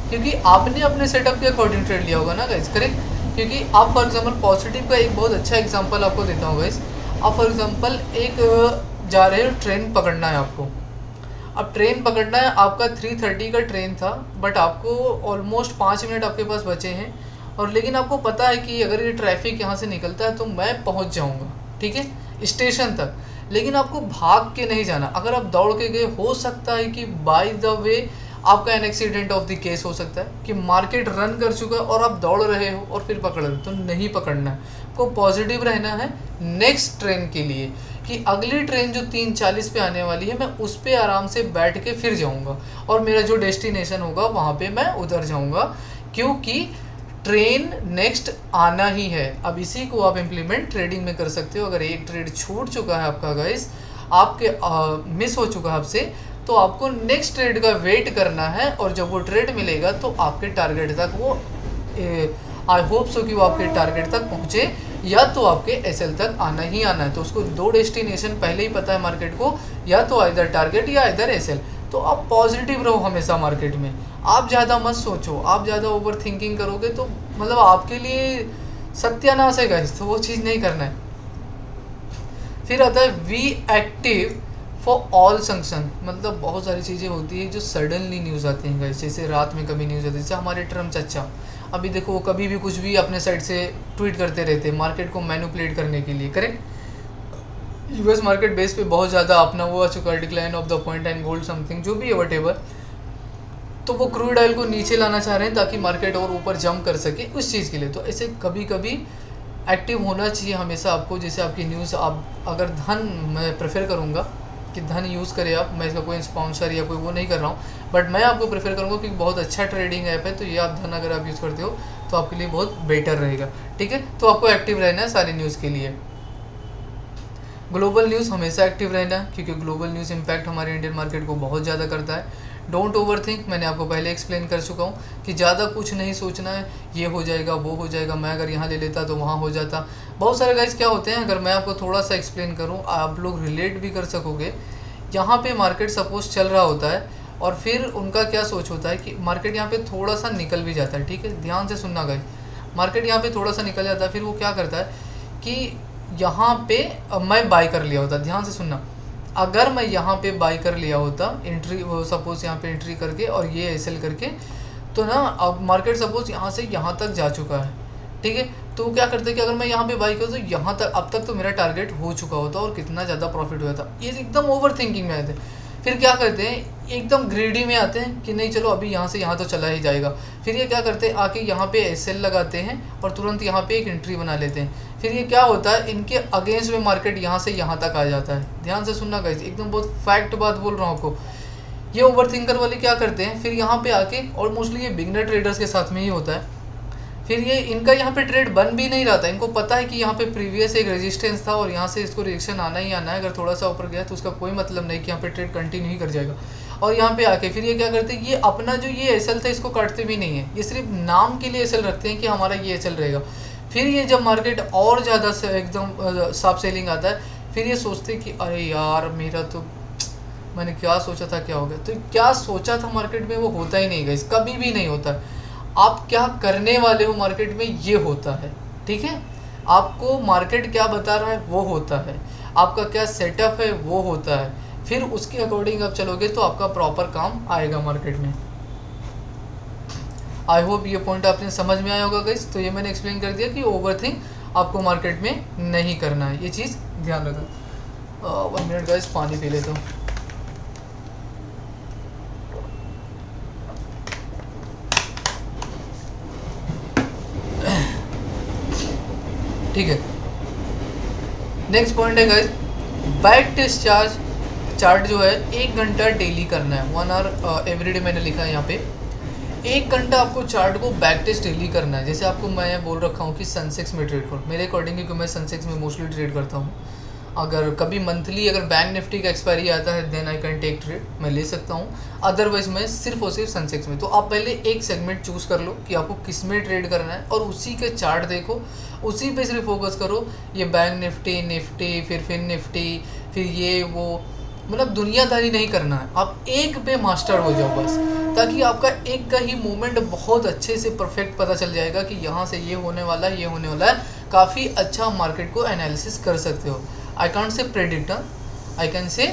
क्योंकि आपने अपने सेटअप के अकॉर्डिंग ट्रेड लिया होगा ना गाइस, करेक्ट। क्योंकि आप फॉर एग्जांपल पॉजिटिव का एक बहुत अच्छा एग्जांपल आपको देता हूँ गाइस। आप फॉर एग्जांपल एक जा रहे हो, ट्रेन पकड़ना है आपको। अब ट्रेन पकड़ना है, आपका 3:30 का ट्रेन था, बट आपको ऑलमोस्ट 5 मिनट आपके पास बचे हैं, और लेकिन आपको पता है कि अगर ये ट्रैफिक यहाँ से निकलता है तो मैं पहुँच जाऊँगा, ठीक है, स्टेशन तक। लेकिन आपको भाग के नहीं जाना। अगर आप दौड़ के गए, हो सकता है कि बाय द वे आपका an accident of the case हो सकता है कि मार्केट रन कर चुका है और आप दौड़ रहे हो और फिर पकड़ रहे हो, तो नहीं पकड़ना है। आपको पॉजिटिव रहना है नेक्स्ट ट्रेन के लिए, कि अगली ट्रेन जो 3:40 पे आने वाली है मैं उस पर आराम से बैठ के फिर जाऊँगा और मेरा जो डेस्टिनेशन होगा वहाँ पर मैं उतर जाऊँगा, क्योंकि ट्रेन नेक्स्ट आना ही है। अब इसी को आप इम्प्लीमेंट ट्रेडिंग में कर सकते हो। अगर एक ट्रेड छूट चुका है आपका गाइस, आपके मिस हो चुका है आपसे, तो आपको नेक्स्ट ट्रेड का वेट करना है, और जब वो ट्रेड मिलेगा तो आपके टारगेट तक वो आई होप सो कि वो आपके टारगेट तक पहुँचे, या तो आपके एसएल तक आना ही आना है। तो उसको 2 डेस्टिनेशन पहले ही पता है मार्केट को, या तो इधर टारगेट या इधर एसएल। तो आप पॉजिटिव रहो हमेशा मार्केट में, आप ज़्यादा मत सोचो। आप ज़्यादा ओवर थिंकिंग करोगे तो मतलब आपके लिए सत्यानाश है गाइस, तो वो चीज़ नहीं करना है। फिर आता है we active for all sanction, मतलब बहुत सारी चीज़ें होती है जो सडनली न्यूज़ आती हैं गाइस, जैसे रात में कभी न्यूज़ आती है, जैसे हमारे ट्रम्प चाचा अभी देखो, वो कभी भी कुछ भी अपने साइड से ट्वीट करते रहते हैं मार्केट को मैनिपुलेट करने के लिए, करेक्ट। यूएस मार्केट बेस पे बहुत ज़्यादा अपना वो आ चुका है, decline of the point and gold something जो भी है वटेवर, तो वो क्रूड ऑयल को नीचे लाना चाह रहे हैं ताकि मार्केट और ऊपर जंप कर सके उस चीज़ के लिए। तो ऐसे कभी कभी एक्टिव होना चाहिए हमेशा आपको। जैसे आपकी न्यूज़, आप अगर धन, मैं प्रेफर करूँगा कि धन यूज़ करें आप, मैं इसका कोई स्पॉन्सर या कोई वो नहीं कर रहा हूँ, बट मैं आपको प्रेफर करूँगा कि बहुत अच्छा ट्रेडिंग ऐप है, तो ये आप धन अगर आप यूज़ करते हो तो आपके लिए बहुत बेटर रहेगा, ठीक है। तो आपको एक्टिव रहना है सारी न्यूज़ के लिए। ग्लोबल न्यूज़ हमेशा एक्टिव रहना है, क्योंकि ग्लोबल न्यूज़ इम्पैक्ट हमारे इंडियन मार्केट को बहुत ज़्यादा करता है। डोंट ओवर थिंक, मैंने आपको पहले एक्सप्लेन कर चुका हूँ कि ज़्यादा कुछ नहीं सोचना है, ये हो जाएगा वो हो जाएगा, मैं अगर यहाँ ले लेता तो वहाँ हो जाता। बहुत सारे गाइस क्या होते हैं, अगर मैं आपको थोड़ा सा एक्सप्लेन करूँ आप लोग रिलेट भी कर सकोगे। यहाँ पे मार्केट सपोज चल रहा होता है और फिर उनका क्या सोच होता है कि मार्केट यहाँ पे थोड़ा सा निकल भी जाता है, ठीक है, ध्यान से सुनना गाइस। मार्केट यहाँ पे थोड़ा सा निकल जाता है, फिर वो क्या करता है कि यहाँ पे मैं बाय कर लिया होता है, ध्यान से सुनना। अगर मैं यहाँ पे बाई कर लिया होता एंट्री, सपोज यहाँ पे एंट्री करके और ये एसएल करके, तो ना अब मार्केट सपोज यहाँ से यहाँ तक जा चुका है, ठीक है। तो क्या करते कि अगर मैं यहाँ पे बाई करूँ तो यहाँ तक, अब तक तो मेरा टारगेट हो चुका होता और कितना ज़्यादा प्रॉफिट हुआ था। ये एकदम ओवर थिंकिंग में आते हैं। फिर क्या करते हैं, एकदम ग्रीडी में आते हैं कि नहीं चलो अभी यहाँ से यहाँ तो चला ही जाएगा। फिर ये क्या करते हैं, आके यहाँ पे एसएल लगाते हैं और तुरंत यहाँ पे एक एंट्री बना लेते हैं। फिर ये क्या होता है, इनके अगेंस्ट में मार्केट यहाँ से यहाँ तक आ जाता है। ध्यान से सुनना गाइस, एकदम बहुत फैक्ट बात बोल रहा हूँ आपको। ये ओवर थिंकर वाले क्या करते हैं, फिर यहाँ पे आके, और मोस्टली ये बिगनर ट्रेडर्स के साथ में ही होता है, फिर ये इनका यहाँ पे ट्रेड बन भी नहीं रहा था। इनको पता है कि यहाँ पे प्रीवियस एक रेजिस्टेंस था और यहाँ से इसको रिएक्शन आना ही आना है। अगर थोड़ा सा ऊपर गया तो उसका कोई मतलब नहीं कि यहाँ पे ट्रेड कंटिन्यू ही कर जाएगा। और यहाँ पे आके फिर ये क्या करते हैं, ये अपना जो ये एसएल था इसको काटते भी नहीं है, ये सिर्फ नाम के लिए एसएल रखते हैं कि हमारा ये एसएल रहेगा। फिर ये जब मार्केट और ज़्यादा से एकदम साफ सेलिंग आता है, फिर ये सोचते कि अरे यार मेरा तो, मैंने क्या सोचा था क्या हो गया। तो क्या सोचा था मार्केट में वो होता ही नहीं गाइस, कभी भी नहीं होता है। आप क्या करने वाले हो मार्केट में ये होता है, ठीक है। आपको मार्केट क्या बता रहा है वो होता है, आपका क्या सेटअप है वो होता है। फिर उसके अकॉर्डिंग आप चलोगे तो आपका प्रॉपर काम आएगा मार्केट में। आई होप ये पॉइंट आपने समझ में आया होगा गाइस। तो ये मैंने एक्सप्लेन कर दिया कि ओवरथिंक आपको मार्केट में नहीं करना है, ये चीज़ ध्यान रखना। 1 मिनट गाइस, पानी पी लेता हूँ। ठीक है, नेक्स्ट पॉइंट है गाइस, बैक टेस्ट चार्ट जो है 1 घंटा डेली करना है, 1 आवर एवरीडे मैंने लिखा है यहाँ पे। 1 घंटा आपको चार्ट को बैक टेस्ट डेली करना है। जैसे आपको मैं बोल रखा हूँ कि सेंसेक्स में ट्रेड करो, मेरे अकॉर्डिंग, क्योंकि मैं सेंसेक्स में मोस्टली ट्रेड करता हूँ। अगर कभी मंथली अगर बैंक निफ्टी का एक्सपायरी आता है then I can take trade, मैं ले सकता हूँ। अदरवाइज मैं सिर्फ और सिर्फ सेंसेक्स में। तो आप पहले एक सेगमेंट चूज़ कर लो कि आपको किस में ट्रेड करना है और उसी के चार्ट देखो, उसी पे सिर्फ फोकस करो। ये बैंक निफ्टी फिर फिन निफ्टी, फिर ये वो, मतलब दुनियादारी नहीं करना है। आप एक पे मास्टर हो जाओ बस, ताकि आपका एक का ही मूवमेंट बहुत अच्छे से परफेक्ट पता चल जाएगा कि यहाँ से ये होने वाला है, ये होने वाला है। काफ़ी अच्छा मार्केट को एनालिसिस कर सकते हो। I can't say predict, I can say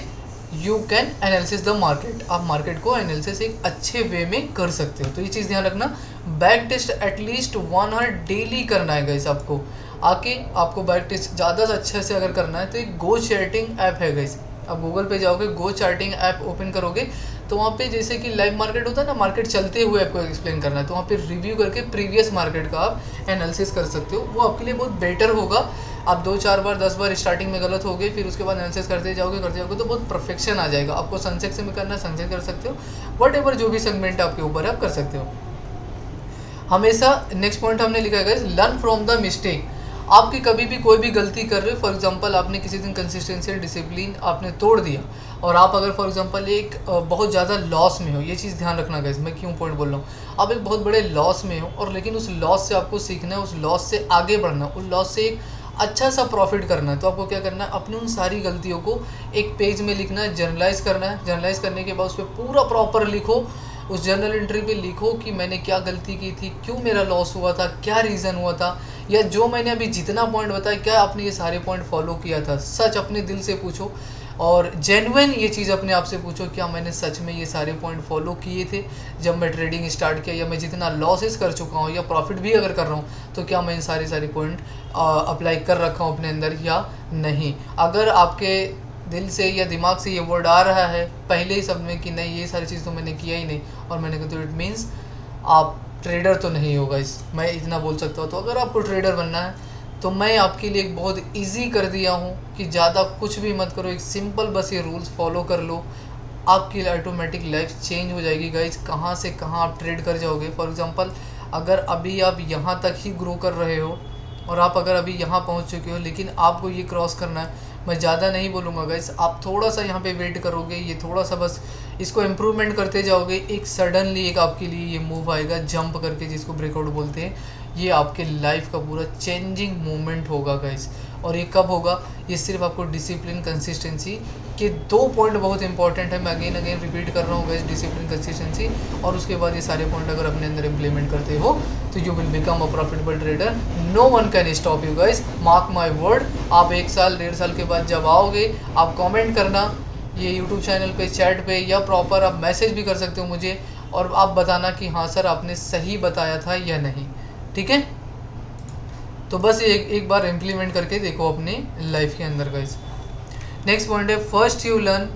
you can analysis the market. आप मार्केट को एनालिसिस एक अच्छे वे में कर सकते हो। तो ये चीज़ ध्यान रखना, back test at least 1 hour daily करना है गाइस। आपको आके आपको बैक टेस्ट ज़्यादा से अच्छे से अगर करना है तो एक गो चार्टिंग ऐप है गाइस। आप गूगल पे जाओगे, गो चार्टिंग ऐप ओपन करोगे तो वहाँ पे जैसे कि लाइव मार्केट होता है ना, मार्केट चलते हुए आपको एक्सप्लेन करना है, तो वहाँ पे रिव्यू करके प्रीवियस मार्केट का आप एनालिसिस कर सकते हो। वो आपके लिए बहुत बेटर होगा। आप 2-4 बार 10 बार स्टार्टिंग में गलत हो गए, फिर उसके बाद एनालिसिस करते जाओगे तो बहुत परफेक्शन आ जाएगा। आपको सनसेक्स में करना है सनसेक्स कर सकते हो, वट जो भी सेगमेंट आपके ऊपर है आप कर सकते हो हमेशा। नेक्स्ट पॉइंट हमने लिखा है लर्न फ्रॉम द मिस्टेक। आपकी कभी भी कोई भी गलती कर रहे हो, फॉर एग्जांपल आपने किसी दिन कंसिस्टेंसी डिसिप्लिन आपने तोड़ दिया और आप अगर फॉर एग्जांपल एक बहुत ज़्यादा लॉस में हो, ये चीज़ ध्यान रखना गाइस, मैं क्यों पॉइंट बोल रहा हूँ। आप एक बहुत बड़े लॉस में हो और लेकिन उस लॉस से आपको सीखना है, उस लॉस से आगे बढ़ना है, उस लॉस से एक अच्छा सा प्रॉफिट करना है। तो आपको क्या करना है, अपनी उन सारी गलतियों को एक पेज में लिखना है, जर्नलाइज करना है। जर्नलाइज करने के बाद उस पर पूरा प्रॉपर लिखो, उस जर्नल एंट्री पे लिखो कि मैंने क्या गलती की थी, क्यों मेरा लॉस हुआ था, क्या रीज़न हुआ था, या जो मैंने अभी जितना पॉइंट बताया क्या आपने ये सारे पॉइंट फॉलो किया था। सच अपने दिल से पूछो और जेन्युइन ये चीज़ अपने आप से पूछो, क्या मैंने सच में ये सारे पॉइंट फॉलो किए थे जब मैं ट्रेडिंग स्टार्ट किया, या मैं जितना लॉसेस कर चुका हूँ या प्रॉफिट भी अगर कर रहा हूँ तो क्या मैं इन सारे पॉइंट अप्लाई कर रखा हूँ अपने अंदर या नहीं। अगर आपके दिल से या दिमाग से ये वर्ड आ रहा है पहले ही सब में कि नहीं ये सारी चीज़ तो मैंने किया ही नहीं और मैंने कहा, तो इट मीन्स आप ट्रेडर तो नहीं होगा। इस मैं इतना बोल सकता हूँ। तो अगर आपको ट्रेडर बनना है तो मैं आपके लिए एक बहुत इजी कर दिया हूँ कि ज़्यादा कुछ भी मत करो, एक सिंपल बस ये रूल्स फॉलो कर लो, आपकी ऑटोमेटिक लाइफ चेंज हो जाएगी गाइज। कहाँ से कहाँ आप ट्रेड कर जाओगे। फॉर एग्जांपल अगर अभी आप यहाँ तक ही ग्रो कर रहे हो और आप अगर अभी यहाँ पहुँच चुके हो लेकिन आपको ये क्रॉस करना है, मैं ज़्यादा नहीं बोलूँगा गाइस, आप थोड़ा सा यहाँ पे वेट करोगे, ये थोड़ा सा बस इसको इम्प्रूवमेंट करते जाओगे, एक सडनली एक आपके लिए ये मूव आएगा जंप करके, जिसको ब्रेकआउट बोलते हैं। ये आपके लाइफ का पूरा चेंजिंग मोमेंट होगा गाइस। और ये कब होगा, ये सिर्फ आपको डिसिप्लिन कंसिस्टेंसी के 2 पॉइंट बहुत इंपॉर्टेंट है। मैं अगेन रिपीट कर रहा हूँ गाइस, डिसिप्लिन कंसिस्टेंसी, और उसके बाद ये सारे पॉइंट अगर अपने अंदर इम्प्लीमेंट करते हो तो you will become a profitable trader. No one can stop you guys, mark my word. आप 1 साल 1.5 साल के बाद जब आओगे आप कमेंट करना ये यूट्यूब चैनल पे, चैट पे, या प्रॉपर आप मैसेज भी कर सकते हो मुझे, और आप बताना कि हाँ सर आपने सही बताया था या नहीं, ठीक है। तो बस ये एक बार इम्प्लीमेंट करके देखो अपने लाइफ के अंदर गाइस। नेक्स्ट पॉइंट है first you learn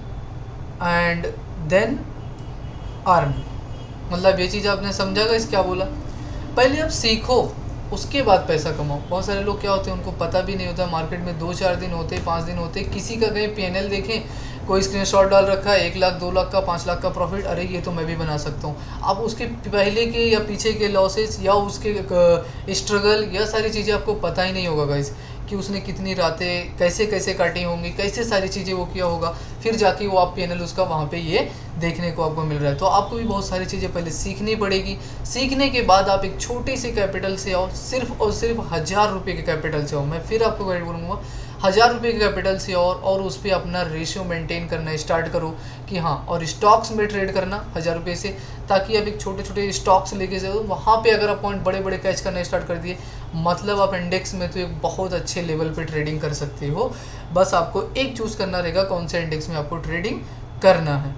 and then earn. मतलब ये चीज़ आपने समझा गाइस क्या बोला, पहले आप सीखो उसके बाद पैसा कमाओ। बहुत सारे लोग क्या होते हैं उनको पता भी नहीं होता, मार्केट में 2-4 दिन होते, 5 दिन होते, किसी का कहीं PNL देखें, कोई स्क्रीनशॉट डाल रखा है 1 लाख 2 लाख का 5 लाख का प्रॉफिट, अरे ये तो मैं भी बना सकता हूँ। अब उसके पहले के या पीछे के लॉसेस या उसके स्ट्रगल या सारी चीज़ें आपको पता ही नहीं होगा गाइस, कि उसने कितनी रातें कैसे कैसे काटी होंगी, कैसे सारी चीज़ें वो किया होगा, फिर जाके वो आप PNL उसका वहाँ पे ये देखने को आपको मिल रहा है। तो आपको भी बहुत सारी चीज़ें पहले सीखनी पड़ेगी। सीखने के बाद आप एक छोटे से कैपिटल से आओ, सिर्फ और सिर्फ 1000 रुपये के कैपिटल से आओ। मैं फिर आपको गाइड करूँगा, 1000 रुपये के कैपिटल से और उस पर अपना रेशियो मेंटेन करना स्टार्ट करो कि हाँ, और स्टॉक्स में ट्रेड करना 1000 रुपये से, ताकि आप एक छोटे छोटे स्टॉक्स लेके जाओ। वहाँ पे अगर आप पॉइंट बड़े बड़े कैच करना स्टार्ट कर दिए, मतलब आप इंडेक्स में तो एक बहुत अच्छे लेवल पे ट्रेडिंग कर सकते हो। बस आपको एक चूज़ करना रहेगा कौन से इंडेक्स में आपको ट्रेडिंग करना है।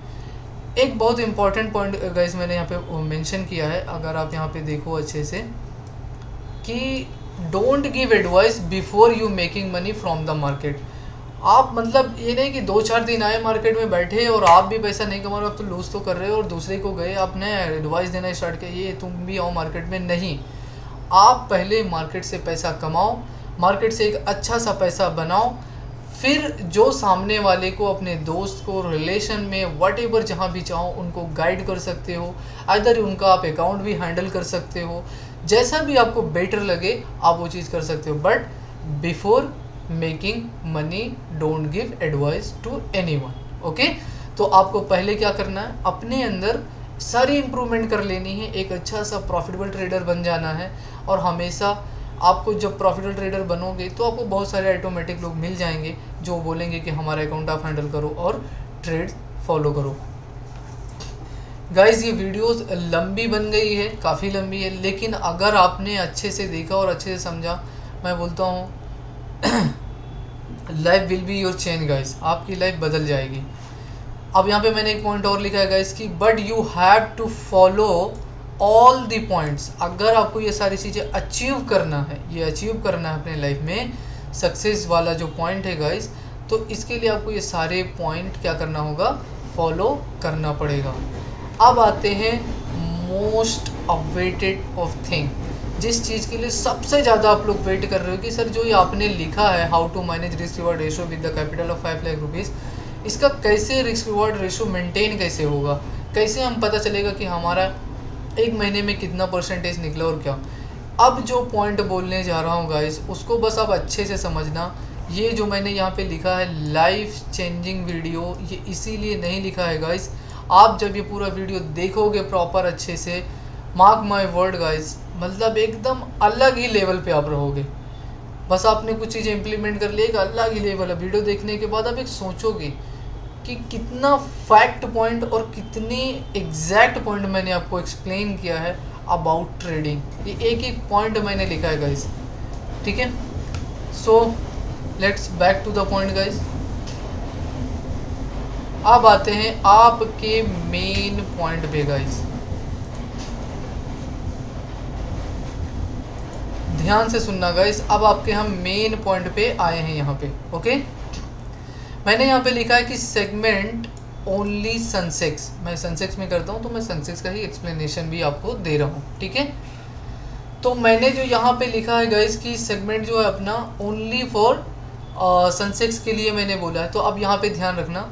एक बहुत इंपॉर्टेंट पॉइंट गाइस मैंने यहाँ पे मेंशन किया है, अगर आप यहाँ पे देखो अच्छे से, कि don't give advice before you making money from the market. आप मतलब ये नहीं कि 2-4 दिन आए मार्केट में बैठे और आप भी पैसा नहीं कमा रहे हो, आप तो लूज तो कर रहे हो, और दूसरे को गए आपने एडवाइस देना स्टार्ट किया ये तुम भी आओ मार्केट में। नहीं, आप पहले मार्केट से पैसा कमाओ, मार्केट से एक अच्छा सा पैसा बनाओ, फिर जो सामने वाले को, अपने दोस्त को, रिलेशन में, वट एवर जहाँ भी चाहो उनको गाइड कर सकते हो। इधर उनका आप अकाउंट भी हैंडल कर सकते हो, जैसा भी आपको बेटर लगे आप वो चीज़ कर सकते हो। But before making money don't give advice to anyone, okay. तो आपको पहले क्या करना है, अपने अंदर सारी इम्प्रूवमेंट कर लेनी है, एक अच्छा सा प्रॉफिटेबल ट्रेडर बन जाना है। और हमेशा आपको जब प्रॉफिटेबल ट्रेडर बनोगे तो आपको बहुत सारे ऑटोमेटिक लोग मिल जाएंगे जो बोलेंगे कि हमारा अकाउंट आप हैंडल करो और ट्रेड फॉलो करो। गाइस ये वीडियोस लंबी बन गई है, काफ़ी लंबी है, लेकिन अगर आपने अच्छे से देखा और अच्छे से समझा, मैं बोलता हूँ life will be your change guys, आपकी लाइफ बदल जाएगी। अब यहाँ पे मैंने एक पॉइंट और लिखा है गाइस कि but you have to follow all the points. अगर आपको ये सारी चीज़ें अचीव करना है, ये अचीव करना है अपने लाइफ में, सक्सेस वाला जो पॉइंट है गाइस, तो इसके लिए आपको ये सारे पॉइंट क्या करना होगा, फॉलो करना पड़ेगा। अब आते हैं मोस्ट अवेटेड ऑफ थिंग, जिस चीज़ के लिए सबसे ज़्यादा आप लोग वेट कर रहे हो कि सर जो ये आपने लिखा है, how to manage risk reward ratio with the capital of 5 lakh rupees, इसका कैसे रिस्क रिवॉर्ड रेशो मेंटेन कैसे होगा, कैसे हम पता चलेगा कि हमारा एक महीने में कितना परसेंटेज निकला और क्या। अब जो पॉइंट बोलने जा रहा हूँ गाइस, उसको बस आप अच्छे से समझना। ये जो मैंने यहाँ पे लिखा है लाइफ चेंजिंग वीडियो, ये इसीलिए नहीं लिखा है गाइस, आप जब ये पूरा वीडियो देखोगे प्रॉपर अच्छे से, मार्क माय वर्ड गाइस, मतलब एकदम अलग ही लेवल पे आप रहोगे। बस आपने कुछ चीज़ें इंप्लीमेंट कर ली, एक अलग ही लेवल है। वीडियो देखने के बाद आप एक सोचोगे कि कितना फैक्ट पॉइंट और कितनी एग्जैक्ट पॉइंट मैंने आपको एक्सप्लेन किया है अबाउट ट्रेडिंग। ये एक एक पॉइंट मैंने लिखा है गाइस, ठीक है। So let's back to the point guys. अब आते हैं आपके मेन पॉइंट पे गाइस, ध्यान से सुनना गाइस। अब आपके हम मेन पॉइंट पे आए हैं यहाँ पे, ओके। मैंने यहाँ पे लिखा है कि सेगमेंट ओनली सनसेक्स, मैं सनसेक्स में करता हूँ तो मैं सनसेक्स का ही एक्सप्लेनेशन भी आपको दे रहा हूँ, ठीक है। तो मैंने जो यहाँ पे लिखा है गाइस कि सेगमेंट जो है अपना ओनली फॉर सनसेक्स के लिए मैंने बोला है। तो अब यहाँ पे ध्यान रखना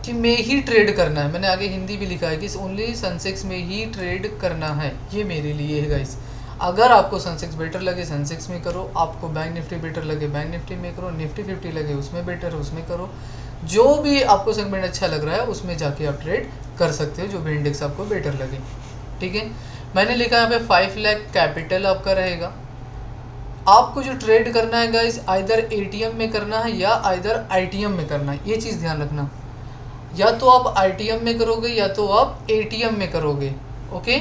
कि में ही ट्रेड करना है, मैंने आगे हिंदी भी लिखा है कि ओनली सनसेक्स में ही ट्रेड करना है, ये मेरे लिए है गाइस। अगर आपको सनसेक्स बेटर लगे सनसेक्स में करो, आपको बैंक निफ्टी बेटर लगे बैंक निफ्टी में करो, निफ्टी 50 लगे उसमें बेटर है उसमें करो, जो भी आपको सेगमेंट अच्छा लग रहा है उसमें जाके आप ट्रेड कर सकते हो, जो भी इंडेक्स आपको बेटर लगे, ठीक है। मैंने लिखा यहाँ पे 5 लाख कैपिटल आपका रहेगा। आपको जो ट्रेड करना है गाइस, आइदर ATM में करना है या आइदर ITM में करना है, ये चीज़ ध्यान रखना। या तो आप ITM में करोगे या तो आप ATM में करोगे, ओके।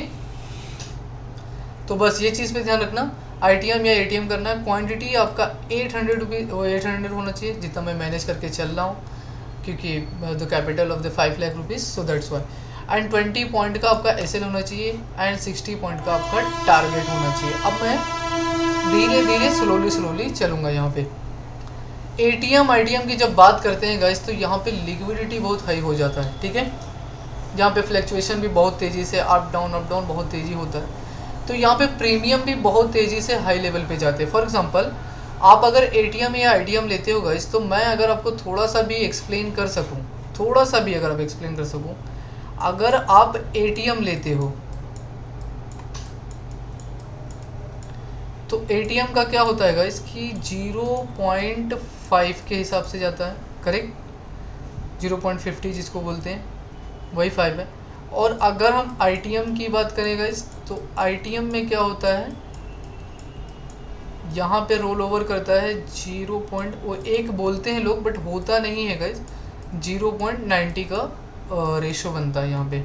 तो बस ये चीज़ पे ध्यान रखना, ITM या ATM करना है। क्वांटिटी आपका 800 रुपीज़ 800 होना चाहिए, जितना मैं मैनेज करके चल रहा हूँ, क्योंकि the capital of the 5 lakh rupees, so that's why. And 20 point का आपका एसएल होना चाहिए एंड 60 पॉइंट का आपका टारगेट होना चाहिए। अब मैं धीरे धीरे स्लोली चलूँगा यहाँ पे। एटीएम आईटीएम की जब बात करते हैं गाइस, तो यहाँ पे लिक्विडिटी बहुत हाई हो जाता है, ठीक है। यहाँ पे फ्लैक्चुएशन भी बहुत तेज़ी से अप डाउन बहुत तेज़ी होता है। तो यहाँ पे प्रीमियम भी बहुत तेज़ी से हाई लेवल पे जाते हैं। फॉर एग्जांपल आप अगर एटीएम या आईटीएम लेते हो गाइस, तो मैं अगर आपको थोड़ा सा भी एक्सप्लेन कर सकूँ, थोड़ा सा भी अगर आप एक्सप्लेन कर सकूँ, अगर आप एटीएम लेते हो तो एटीएम का क्या होता है गाइस कि 0.5 के हिसाब से जाता है, करेक्ट। 0.50 जिसको बोलते हैं वही 5 है। और अगर हम आईटीएम की बात करें गाइस, तो आईटीएम में क्या होता है, यहाँ पे रोल ओवर करता है 0.1 बोलते हैं लोग, बट होता नहीं है गाइस, 0.90 का रेशो बनता है यहाँ पे,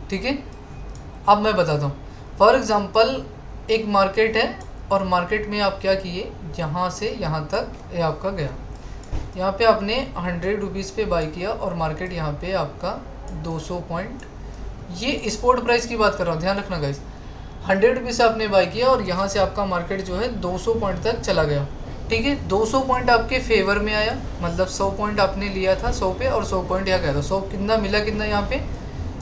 ठीक है। अब मैं बताता हूँ, फॉर एग्जांपल एक मार्केट है और मार्केट में आप क्या किए, यहाँ से यहाँ तक ये आपका गया, यहाँ पे आपने 100 रुपीज़ पे बाई किया और मार्केट यहाँ पे आपका 200 पॉइंट, ये स्पॉट प्राइस की बात कर रहा हूँ, ध्यान रखना गाइस। 100 रुपीज़ से आपने बाई किया और यहाँ से आपका मार्केट जो है 200 पॉइंट तक चला गया, ठीक है। 200 पॉइंट आपके फेवर में आया, मतलब 100 पॉइंट आपने लिया था 100 पे और 100 पॉइंट यहाँ गया था। 100 कितना मिला, कितना यहाँ पे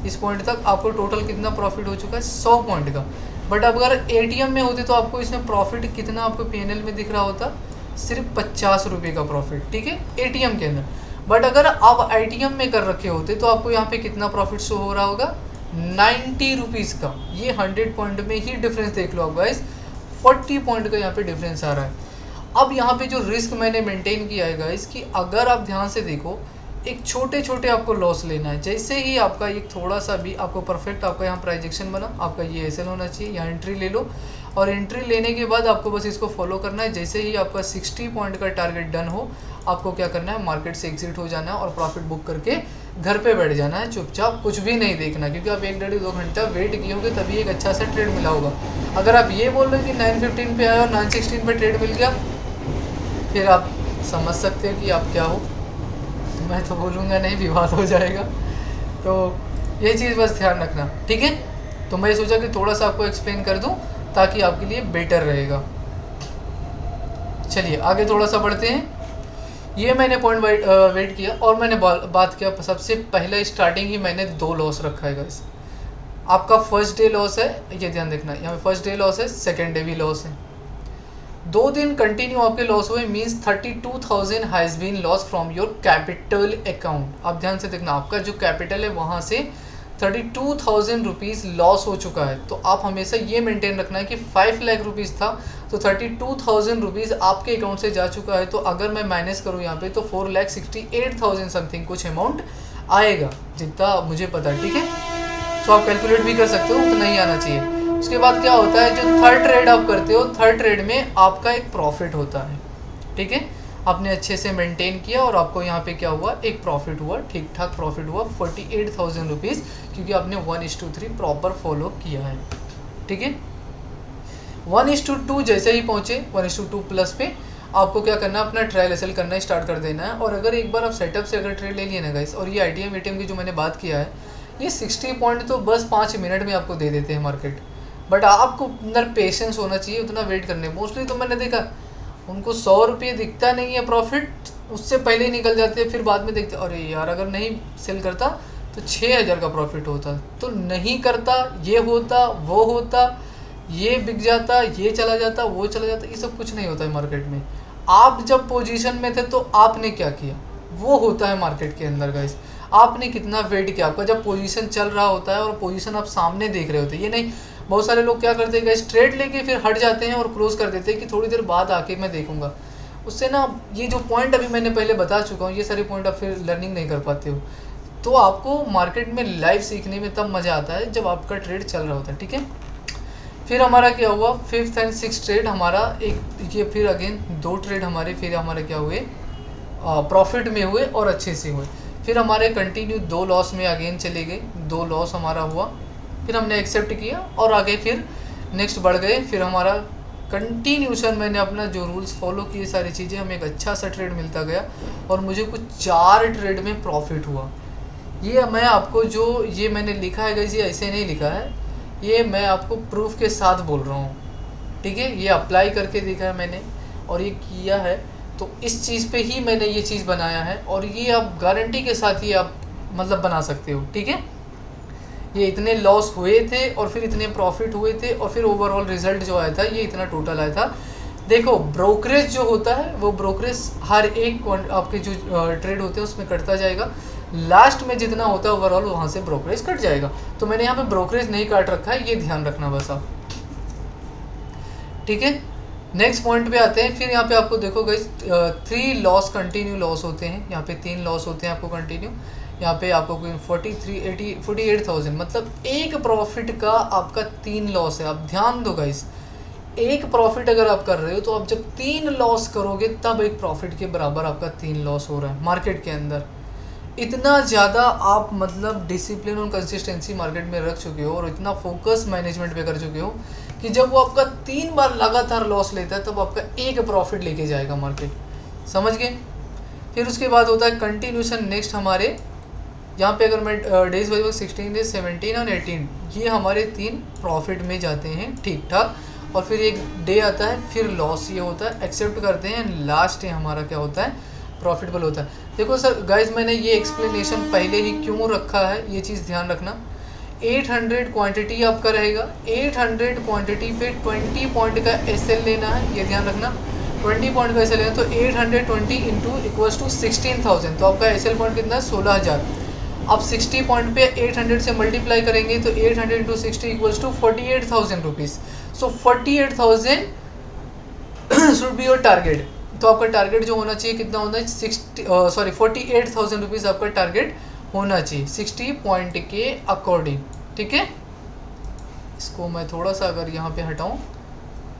इस पॉइंट तक आपको टोटल कितना प्रॉफिट हो चुका है, 100 पॉइंट का। बट अब अगर एटीएम में होते तो आपको इसमें प्रॉफिट कितना आपको पीएनएल में दिख रहा होता, सिर्फ 50 रुपये का प्रॉफिट, ठीक है, एटीएम के अंदर। बट अगर आप आईटीएम में कर रखे होते तो आपको यहाँ पे कितना प्रॉफिट शो हो रहा होगा, 90 रुपीज़ का। ये 100 पॉइंट में ही डिफरेंस देख लो आप गाइस, 40 पॉइंट का यहाँ पे डिफरेंस आ रहा है। अब यहाँ पे जो रिस्क मैंने मेंटेन किया है गाइस, कि अगर आप ध्यान से देखो, एक छोटे छोटे आपको लॉस लेना है। जैसे ही आपका एक थोड़ा सा भी आपको परफेक्ट आपका यहाँ प्राइजेक्शन बना, आपका ये एसएल होना चाहिए, यहाँ एंट्री ले लो और एंट्री लेने के बाद आपको बस इसको फॉलो करना है। जैसे ही आपका 60 पॉइंट का टारगेट डन हो, आपको क्या करना है, मार्केट से एग्जिट हो जाना है और प्रॉफिट बुक करके घर पे बैठ जाना है चुपचाप, कुछ भी नहीं देखना, क्योंकि आप 1-1.5-2 घंटा वेट किए होंगे तभी एक अच्छा सा ट्रेड मिला होगा। अगर आप ये बोल रहे हो कि 9:15 पे आया और 9:16 पे ट्रेड मिल गया, फिर आप समझ सकते हो कि आप क्या हो। मैं तो बोलूँगा नहीं, विवाद हो जाएगा। तो ये चीज़ बस ध्यान रखना, ठीक है। तो मैं सोचा कि थोड़ा सा आपको एक्सप्लेन कर दूं ताकि आपके लिए बेटर रहेगा। चलिए आगे थोड़ा सा बढ़ते हैं। ये मैंने पॉइंट वेट किया और मैंने बात किया, सबसे पहले स्टार्टिंग ही मैंने 2 लॉस रखा है गाइस। आपका फर्स्ट डे लॉस है, ये ध्यान देखना, यहाँ पे फर्स्ट डे लॉस है, सेकेंड डे भी लॉस है। 2 दिन कंटिन्यू आपके लॉस हुए, means 32,000 has been loss from your capital account. आप ध्यान से देखना, आपका जो कैपिटल है वहाँ से 32,000 रुपीज़ लॉस हो चुका है। तो आप हमेशा ये मेंटेन रखना है कि 5 लाख रुपीज़ था तो 32,000 रुपीज़ आपके अकाउंट से जा चुका है। तो अगर मैं माइनस करूँ यहाँ पे तो 4,68,000 समथिंग कुछ अमाउंट आएगा, जितना मुझे पता है, ठीक है। सो आप कैलकुलेट भी कर सकते हो, उतना ही आना चाहिए। उसके बाद क्या होता है, जो थर्ड ट्रेड आप करते हो, थर्ड ट्रेड में आपका एक प्रॉफिट होता है, ठीक है। आपने अच्छे से मेंटेन किया और आपको यहाँ पे क्या हुआ, एक प्रॉफिट हुआ, ठीक ठाक प्रॉफिट हुआ 48,000 रुपीज़, क्योंकि आपने 1:3 प्रॉपर फॉलो किया है, ठीक है। 1:2 जैसे ही पहुँचे 1:2 प्लस पे आपको क्या करना है, अपना ट्रायल एसएल करना स्टार्ट कर देना है। और अगर एक बार आप सेटअप से अगर ट्रेड ले लिए ना गाइस, और ये आईटीएम एटीएम की जो मैंने बात किया है, ये 60 पॉइंट तो बस 5 मिनट में आपको दे देते हैं मार्केट। बट आपको अंदर पेशेंस होना चाहिए, उतना वेट करने। मोस्टली तो मैंने देखा उनको 100 रुपये दिखता नहीं है प्रॉफिट, उससे पहले ही निकल जाते हैं, फिर बाद में देखते अरे यार अगर नहीं सेल करता तो 6,000 का प्रॉफिट होता, तो नहीं करता, ये होता वो होता, ये बिक जाता, ये चला जाता, वो चला जाता, ये सब कुछ नहीं होता है मार्केट में। आप जब पोजीशन में थे तो आपने क्या किया, वो होता है मार्केट के अंदर गाइस। आपने कितना वेट किया, आपका जब पोजीशन चल रहा होता है और पोजीशन आप सामने देख रहे होते हैं। ये नहीं, बहुत सारे लोग क्या करते हैं गाइस, ट्रेड लेके फिर हट जाते हैं और क्लोज कर देते हैं कि थोड़ी देर बाद आके मैं देखूंगा। उससे ना ये जो पॉइंट अभी मैंने पहले बता चुका हूँ, ये सारे पॉइंट आप फिर लर्निंग नहीं कर पाते हो। तो आपको मार्केट में लाइव सीखने में तब मज़ा आता है जब आपका ट्रेड चल रहा होता है, ठीक है। फिर हमारा क्या हुआ, 5th एंड 6th ट्रेड हमारा एक, ये फिर अगेन 2 ट्रेड हमारे फिर हमारे क्या हुए, प्रॉफिट में हुए और अच्छे से हुए। फिर हमारे कंटिन्यू 2 लॉस में अगेन चले गए, 2 लॉस हमारा हुआ, फिर हमने एक्सेप्ट किया और आगे फिर नेक्स्ट बढ़ गए। फिर हमारा कंटिन्यूशन मैंने अपना जो रूल्स फॉलो किए सारी चीज़ें, हमें एक अच्छा सा ट्रेड मिलता गया और मुझे कुछ 4 ट्रेड में प्रॉफिट हुआ। ये मैं आपको जो ये मैंने लिखा है गाइस, ये ऐसे नहीं लिखा है, ये मैं आपको प्रूफ के साथ बोल रहा हूँ, ठीक है। ये अप्लाई करके देखा है मैंने और ये किया है, तो इस चीज़ पे ही मैंने ये चीज़ बनाया है और ये आप गारंटी के साथ ये आप मतलब बना सकते हो, ठीक है। ये इतने लॉस हुए थे और फिर इतने प्रॉफिट हुए थे और फिर ओवरऑल रिजल्ट जो आया था ये इतना टोटल आया था। देखो ब्रोकरेज जो होता है वो ब्रोकरेज हर एक आपके जो ट्रेड होते हैं उसमें कटता जाएगा, लास्ट में जितना होता है ओवरऑल वहाँ से ब्रोकरेज कट जाएगा। तो मैंने यहाँ पे ब्रोकरेज नहीं काट रखा है, ये ध्यान रखना बस आप, ठीक है। नेक्स्ट पॉइंट पे आते हैं। फिर यहाँ पे आपको देखो गाइस 3 लॉस कंटिन्यू लॉस होते हैं, यहाँ पे 3 लॉस होते हैं आपको कंटिन्यू। यहाँ पे आपको 48,000 मतलब एक प्रॉफिट का आपका 3 लॉस है। आप ध्यान दो गाइस, एक प्रॉफिट अगर आप कर रहे हो तो आप जब 3 लॉस करोगे तब एक प्रॉफिट के बराबर आपका 3 लॉस हो रहा है मार्केट के अंदर। इतना ज़्यादा आप मतलब डिसिप्लिन और कंसिस्टेंसी मार्केट में रख चुके हो और इतना फोकस मैनेजमेंट पे कर चुके हो कि जब वो आपका 3 बार लगातार लॉस लेता है तब आपका एक प्रॉफिट लेके जाएगा मार्केट, समझ गए। फिर उसके बाद होता है कंटिन्यूशन। नेक्स्ट हमारे यहाँ पे अगर मैं डेज वाइज 16 डेज 17 और 18 ये हमारे 3 प्रॉफिट में जाते हैं ठीक ठाक, और फिर एक डे आता है फिर लॉस ये होता है, एक्सेप्ट करते हैं, लास्ट डे हमारा क्या होता है प्रॉफिटेबल होता है। देखो सर गाइज मैंने ये एक्सप्लेनेशन पहले ही क्यों रखा है, ये चीज़ ध्यान रखना। 800 क्वांटिटी आपका रहेगा, 800 क्वांटिटी पे 20 पॉइंट का एसएल लेना है, ये ध्यान रखना। 20 पॉइंट का एसएल लेना तो 820 इंटू इक्वल्स टू 16,000, तो आपका एसएल पॉइंट कितना है 16,000। आप 60 पॉइंट पे 800 से मल्टीप्लाई करेंगे तो 800 into 60 equals to 48,000 rupees. So 48,000 should be your target. तो आपका टारगेट जो होना चाहिए कितना होना है 48,000 रुपीज़ आपका टारगेट होना चाहिए 60 पॉइंट के अकॉर्डिंग, ठीक है। इसको मैं थोड़ा सा अगर यहाँ पे हटाऊँ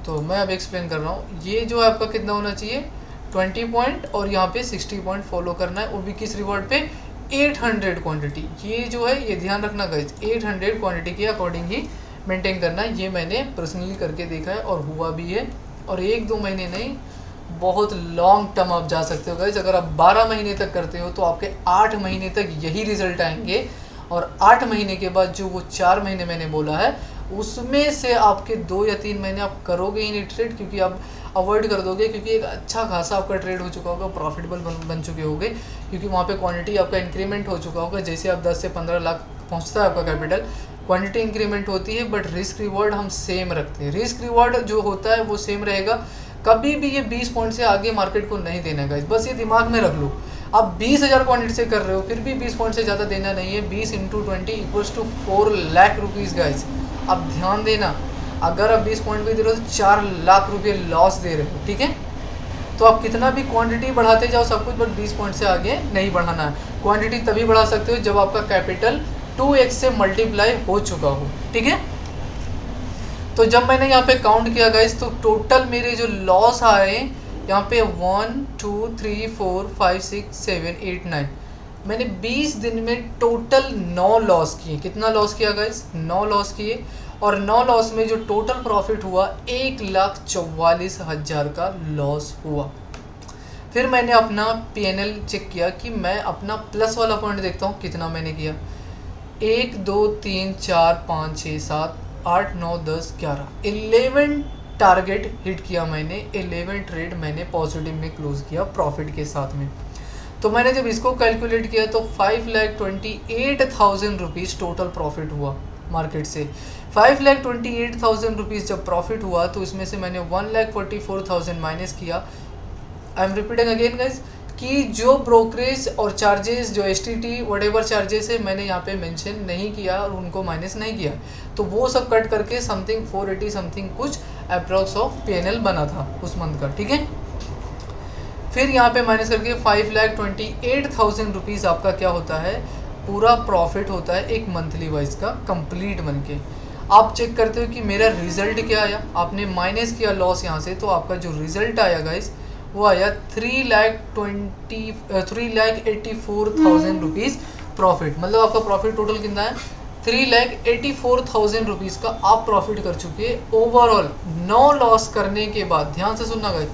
तो मैं अब एक्सप्लेन कर रहा हूँ। ये जो है आपका कितना होना चाहिए 20 पॉइंट और यहाँ पे 60 पॉइंट फॉलो करना है, वो भी किस रिवॉर्ड पे 800 क्वांटिटी। ये जो है ये ध्यान रखना गाइस, 800 क्वांटिटी के अकॉर्डिंग ही मेंटेन करना है। ये मैंने पर्सनली करके देखा है और हुआ भी है, और 1-2 महीने नहीं बहुत लॉन्ग टर्म आप जा सकते हो गाइस। अगर आप 12 महीने तक करते हो तो आपके 8 महीने तक यही रिजल्ट आएंगे, और 8 महीने के बाद जो वो 4 महीने मैंने बोला है उसमें से आपके 2 या 3 महीने आप करोगे ही नहीं ट्रेड, क्योंकि आप अवॉइड कर दोगे, क्योंकि एक अच्छा खासा आपका ट्रेड हो चुका होगा, प्रॉफिटेबल बन चुके होगे, क्योंकि वहाँ पे क्वांटिटी आपका इंक्रीमेंट हो चुका होगा। जैसे आप 10 से 15 लाख पहुँचता है आपका कैपिटल, क्वांटिटी इंक्रीमेंट होती है, बट रिस्क रिवॉर्ड हम सेम रखते हैं। रिस्क रिवॉर्ड जो होता है वो सेम रहेगा, कभी भी ये 20 पॉइंट से आगे मार्केट को नहीं देना गाइस, बस ये दिमाग में रख लो। आप 20,000 क्वांटिटी से कर रहे हो फिर भी 20 पॉइंट से ज़्यादा देना नहीं है। 20 into 20 equals to 4 lakh rupees guys. आप ध्यान देना, अगर आप 20 पॉइंट भी दे रहे हो तो 4 लाख रुपये लॉस दे रहे हो, ठीक है। तो आप कितना भी क्वांटिटी बढ़ाते जाओ सब कुछ, बट 20 पॉइंट से आगे नहीं बढ़ाना है। क्वांटिटी तभी बढ़ा सकते हो जब आपका कैपिटल 2x से मल्टीप्लाई हो चुका हो, ठीक है। तो जब मैंने यहाँ पे काउंट किया गाइस तो टोटल मेरे जो लॉस आए यहाँ पे 1 2 3 4 5 6 7 8 9, मैंने 20 दिन में टोटल 9 लॉस किए। कितना लॉस किया गाइस 9 लॉस किए, और 9 लॉस में जो टोटल प्रॉफिट हुआ 1,44,000 का लॉस हुआ। फिर मैंने अपना PNL चेक किया कि मैं अपना प्लस वाला पॉइंट देखता हूँ कितना मैंने किया। 1 2 3 4 5 6 7 8 9 10 11 11 टारगेट हिट किया मैंने। 11 ट्रेड मैंने पॉजिटिव में क्लोज किया प्रॉफिट के साथ में। तो मैंने जब इसको कैलकुलेट किया तो 5,28,000 रुपीज़ टोटल प्रॉफिट हुआ मार्केट से। 5,28,000 रुपीज़ जब प्रॉफिट हुआ तो इसमें से मैंने 1,44,000 माइनस किया। I am repeating again guys कि जो ब्रोकरेज और चार्जेस जो STT वटेवर चार्जेस है मैंने यहाँ पे मेंशन नहीं किया और उनको माइनस नहीं किया, तो वो सब कट करके समथिंग 480 समथिंग कुछ अप्रॉक्स ऑफ PNL बना था उस मंथ का, ठीक है। फिर यहाँ पे माइनस करके 5,28,000 रुपीज़ आपका क्या होता है पूरा प्रॉफिट होता है एक मंथली वाइज का कंप्लीट बन के। आप चेक करते हो कि मेरा रिजल्ट क्या आया, आपने माइनस किया लॉस यहाँ से, तो आपका जो रिजल्ट आया गाइस वो आया 3,84,000 रुपीज़ प्रॉफिट। मतलब आपका प्रॉफिट टोटल कितना है 3,84,000 रुपीज़ का आप प्रॉफिट कर चुके हैं ओवरऑल। 9 लॉस करने के बाद, ध्यान से सुनना गाइस,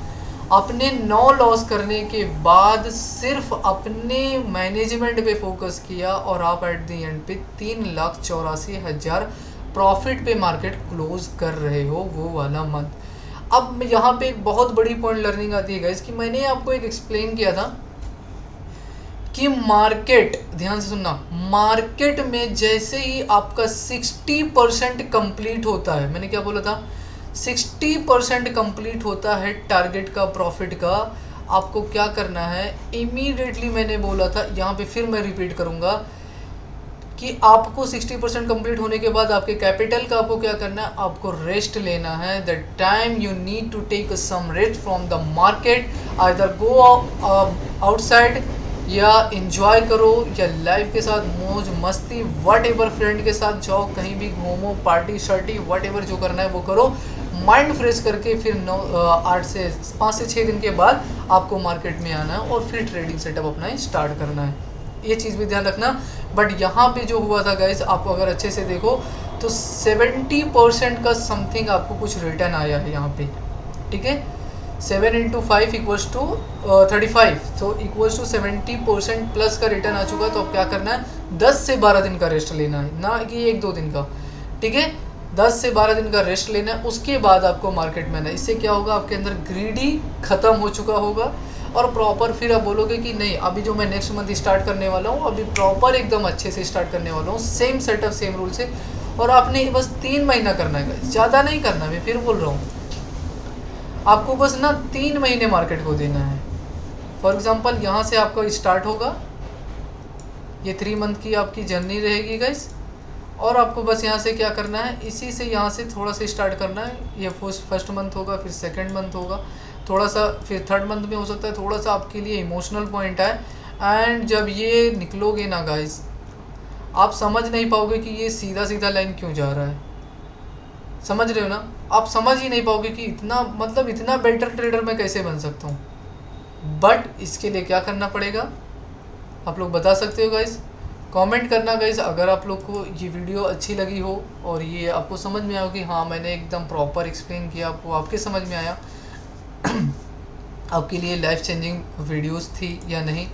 अपने 9 लॉस करने के बाद सिर्फ अपने मैनेजमेंट पे फोकस किया और आप एट द एंड पे 3,84,000 प्रॉफिट पे मार्केट क्लोज कर रहे हो वो वाला मंथ। अब यहाँ पे एक बहुत बड़ी पॉइंट लर्निंग आती है गाइस कि मैंने आपको एक एक्सप्लेन किया था कि मार्केट, ध्यान से सुनना, मार्केट में जैसे ही आपका 60% कंप्लीट होता है, मैंने क्या बोला था, 60% कंप्लीट होता है टारगेट का, प्रॉफिट का, आपको क्या करना है इमीडिएटली, मैंने बोला था यहाँ पे फिर मैं रिपीट करूँगा कि आपको 60% कंप्लीट होने के बाद आपके कैपिटल का आपको क्या करना है, आपको रेस्ट लेना है। The time you need to take some rest from the market, either go outside या इंजॉय करो या लाइफ के साथ मौज मस्ती, वट एवर, फ्रेंड के साथ जाओ, कहीं भी घूमो, पार्टी शर्टी, वट एवर जो करना है वो करो, माइंड फ्रेश करके फिर 5 से 6 दिन के बाद आपको मार्केट में आना है और फिर ट्रेडिंग सेटअप अपना स्टार्ट करना है। ये चीज़ भी ध्यान रखना। बट यहाँ पे जो हुआ था गाइज, आपको अगर अच्छे से देखो तो 70% का समथिंग आपको कुछ रिटर्न आया है यहाँ पे, ठीक है। 7 × 5 = 35, तो इक्वल्स टू 70% प्लस का रिटर्न आ चुका है। तो अब क्या करना है, 10 से 12 दिन का रेस्ट लेना है, ना कि 1-2 दिन का, ठीक है। 10 से 12 दिन का रेस्ट लेना है, उसके बाद आपको मार्केट में आना है। इससे क्या होगा, आपके अंदर ग्रीडी ख़त्म हो चुका होगा और प्रॉपर फिर आप बोलोगे कि नहीं, अभी जो मैं नेक्स्ट मंथ स्टार्ट करने वाला हूँ, अभी प्रॉपर एकदम अच्छे से स्टार्ट करने वाला हूँ, सेम सेटअप सेम रूल से। और आपने बस 3 महीना करना है, ज़्यादा नहीं करना, मैं फिर बोल रहा हूँ, आपको बस ना 3 महीने मार्केट को देना है। फॉर एग्जांपल यहाँ से आपका स्टार्ट होगा, ये 3 मंथ की आपकी जर्नी रहेगी गाइस, और आपको बस यहाँ से क्या करना है, इसी से यहाँ से थोड़ा सा स्टार्ट करना है। ये फर्स्ट मंथ होगा, फिर सेकंड मंथ होगा, थोड़ा सा फिर थर्ड मंथ में हो सकता है थोड़ा सा आपके लिए इमोशनल पॉइंट है। एंड जब ये निकलोगे ना गाइस, आप समझ नहीं पाओगे कि ये सीधा सीधा लाइन क्यों जा रहा है, समझ रहे हो ना, आप समझ ही नहीं पाओगे कि इतना, मतलब इतना बेटर ट्रेडर मैं कैसे बन सकता हूँ। बट इसके लिए क्या करना पड़ेगा, आप लोग बता सकते हो गाइस, कमेंट करना गाइस, अगर आप लोग को ये वीडियो अच्छी लगी हो और ये आपको समझ में आया हो कि हाँ मैंने एकदम प्रॉपर एक्सप्लेन किया, आपको आपके समझ में आया, आपके लिए लाइफ चेंजिंग वीडियोस थी या नहीं।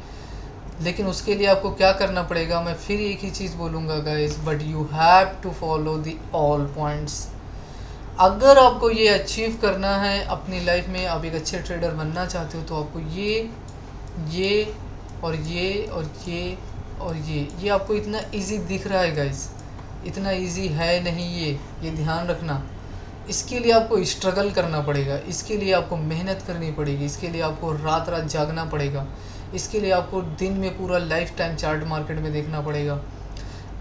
लेकिन उसके लिए आपको क्या करना पड़ेगा, मैं फिर एक ही चीज़ बोलूँगा guys, but you have to follow the all points. अगर आपको ये अचीव करना है अपनी लाइफ में, आप एक अच्छे ट्रेडर बनना चाहते हो, तो आपको ये और ये और ये और ये आपको इतना इजी दिख रहा है गाइस, इतना इजी है नहीं ये ध्यान रखना। इसके लिए आपको स्ट्रगल करना पड़ेगा, इसके लिए आपको मेहनत करनी पड़ेगी, इसके लिए आपको रात रात जागना पड़ेगा, इसके लिए आपको दिन में पूरा लाइफ टाइम चार्ट मार्केट में देखना पड़ेगा,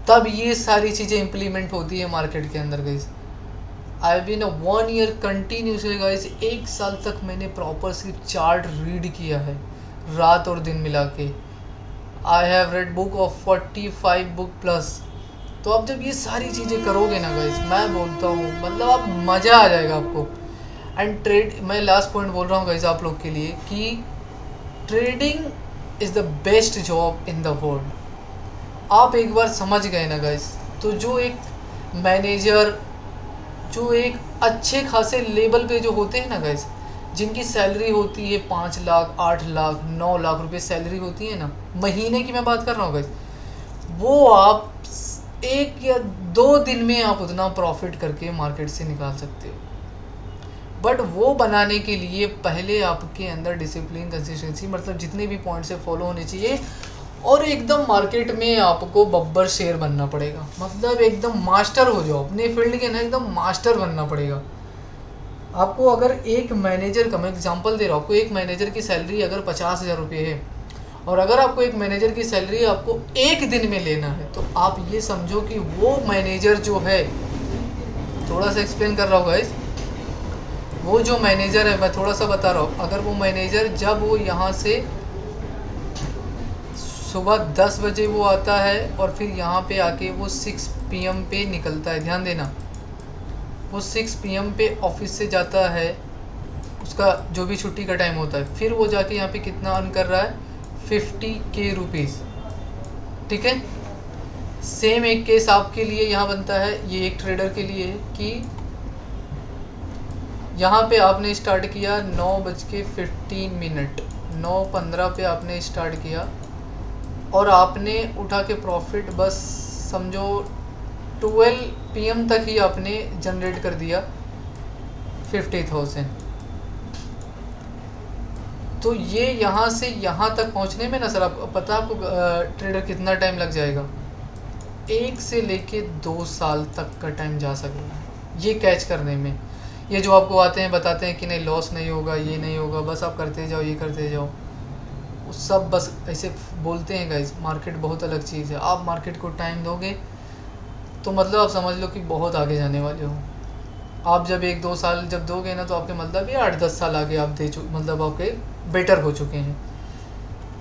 तब ये सारी चीज़ें इम्प्लीमेंट होती है मार्केट के अंदर guys. I been 1 year continuously guys, 1 साल तक मैंने प्रॉपर सिर्फ चार्ट रीड किया है, रात और दिन मिला के। I have read book of 45 book plus. तो आप जब ये सारी चीज़ें करोगे ना गाइस, मैं बोलता हूँ मतलब आप मज़ा आ जाएगा आपको। एंड मैं लास्ट पॉइंट बोल रहा हूँ गाइस आप लोग के लिए कि trading is the best job in the world. आप एक बार समझ गए ना गाइस, तो जो एक मैनेजर, जो एक अच्छे खासे लेवल पे जो होते हैं ना गाइस, जिनकी सैलरी होती है 5 लाख 8 लाख 9 लाख रुपए सैलरी होती है ना, महीने की मैं बात कर रहा हूँ गाइस, वो आप 1 या 2 दिन में आप उतना प्रॉफिट करके मार्केट से निकाल सकते हो। बट वो बनाने के लिए पहले आपके अंदर डिसिप्लिन, कंसिस्टेंसी, मतलब जितने भी पॉइंट्स है फॉलो होने चाहिए, और एकदम मार्केट में आपको बब्बर शेर बनना पड़ेगा, मतलब एकदम मास्टर हो जाओ अपने फील्ड के ना, एकदम मास्टर बनना पड़ेगा आपको। अगर एक मैनेजर का, मैं एग्जांपल दे रहा हूँ, आपको एक मैनेजर की सैलरी अगर 50,000 रुपये है, और अगर आपको एक मैनेजर की सैलरी आपको 1 दिन में लेना है, तो आप ये समझो कि वो मैनेजर जो है, थोड़ा सा एक्सप्लेन कर रहा हूँ गाइस, वो जो मैनेजर है, मैं थोड़ा सा बता रहा हूँ, अगर वो मैनेजर जब वो यहाँ से सुबह 10 बजे वो आता है और फिर यहाँ पे आके वो 6 PM पे निकलता है, ध्यान देना, वो 6 PM पे ऑफिस से जाता है, उसका जो भी छुट्टी का टाइम होता है, फिर वो जाके यहाँ पे कितना अर्न कर रहा है, 50K रुपीज़, ठीक है। सेम एक केस आपके लिए यहाँ बनता है, ये एक ट्रेडर के लिए है कि यहाँ पे आपने स्टार्ट किया 9:15, 9:15 पे आपने स्टार्ट किया और आपने उठा के प्रॉफिट बस समझो 12 PM तक ही आपने जनरेट कर दिया 50,000। तो ये यहाँ से यहाँ तक पहुँचने में ना सर, आप पता आपको ट्रेडर कितना टाइम लग जाएगा? 1 से लेके 2 साल तक का टाइम जा सकता है ये कैच करने में। ये जो आपको आते हैं बताते हैं कि नहीं लॉस नहीं होगा, ये नहीं होगा, बस आप करते जाओ, ये करते जाओ, वो सब बस ऐसे बोलते हैं गाइस। मार्केट बहुत अलग चीज़ है। आप मार्केट को टाइम दोगे तो मतलब आप समझ लो कि बहुत आगे जाने वाले हो। आप जब 1-2 साल जब दोगे ना तो आपके मतलब ये 8-10 साल आगे आप मतलब आपके बेटर हो चुके हैं।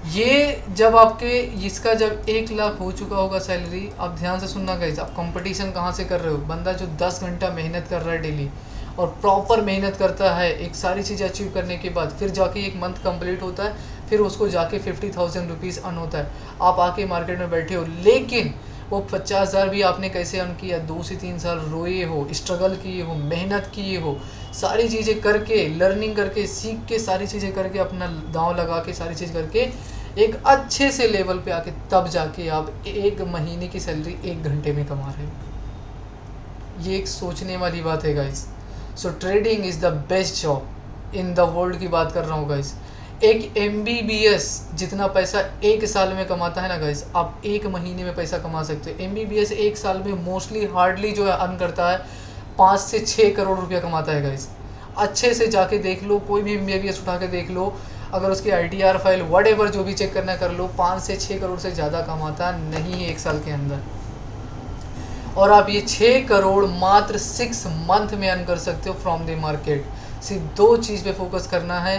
ये जब आपके इसका जब 1 लाख हो चुका होगा सैलरी, आप ध्यान से सुनना गाइस, आप कंपटीशन कहाँ से कर रहे हो? बंदा जो 10 घंटा मेहनत कर रहा है डेली और प्रॉपर मेहनत करता है एक सारी चीज़ें अचीव करने के बाद, फिर जाके 1 मंथ कंप्लीट होता है, फिर उसको जाके 50,000 रुपीज़ अर्न होता है। आप आके मार्केट में बैठे हो, लेकिन वो 50,000 भी आपने कैसे अर्न किया? 2 से 3 साल रोए हो, स्ट्रगल किए हो, मेहनत किए हो, सारी चीज़ें करके, लर्निंग करके, सीख के, सारी चीज़ें करके, अपना दांव लगा के, सारी चीज़ करके एक अच्छे से लेवल पे आके तब जाके आप 1 महीने की सैलरी 1 घंटे में कमा रहे हो। ये एक सोचने वाली बात है guys. So trading is the best job in the world की बात कर रहा हूँ गाइस। एक MBBS जितना पैसा 1 साल में कमाता है ना गाइस, आप 1 महीने में पैसा कमा सकते हो। MBBS 1 साल में मोस्टली हार्डली जो है अर्न करता है 5 से 6 करोड़ रुपया कमाता है गाइस। अच्छे से जाके देख लो, कोई भी MBBS उठा के देख लो, अगर उसकी ITR फाइल व्हाटएवर जो भी चेक करना कर लो, 5 से 6 करोड़ से ज़्यादा कमाता नहीं है 1 साल के अंदर। और आप ये 6 करोड़ मात्र 6 मंथ में अर्न कर सकते हो फ्रॉम द मार्केट। सिर्फ 2 चीज़ पे फोकस करना है,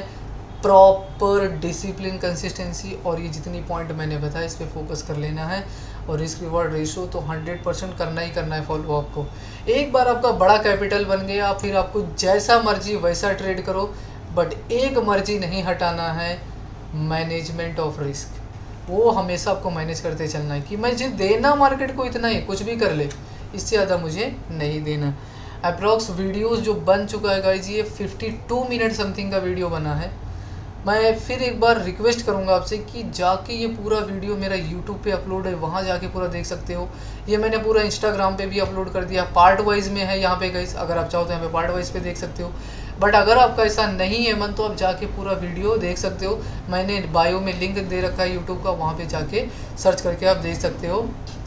प्रॉपर डिसिप्लिन, कंसिस्टेंसी, और ये जितनी पॉइंट मैंने बताया इस पे फोकस कर लेना है। और रिस्क रिवॉर्ड रेशो तो 100% करना ही करना है फॉलो आपको। एक बार आपका बड़ा कैपिटल बन गया, फिर आपको जैसा मर्जी वैसा ट्रेड करो, बट एक मर्जी नहीं हटाना है, मैनेजमेंट ऑफ रिस्क। वो हमेशा आपको मैनेज करते चलना है कि मुझे देना मार्केट को इतना ही, कुछ भी कर ले, इससे ज़्यादा मुझे नहीं देना। अप्रॉक्स वीडियोस जो बन चुका है गाइज, ये 52 मिनट समथिंग का वीडियो बना है। मैं फिर एक बार रिक्वेस्ट करूंगा आपसे कि जाके ये पूरा वीडियो मेरा यूट्यूब पे अपलोड है, वहाँ जाके पूरा देख सकते हो। ये मैंने पूरा इंस्टाग्राम पे भी अपलोड कर दिया, पार्ट वाइज में है यहाँ पे गाइस। अगर आप चाहो तो यहाँ पे पार्ट वाइज पे देख सकते हो, बट अगर आपका ऐसा नहीं है मन तो आप जाके पूरा वीडियो देख सकते हो। मैंने बायो में लिंक दे रखा है यूट्यूब का, वहाँ पर जाके सर्च करके आप देख सकते हो,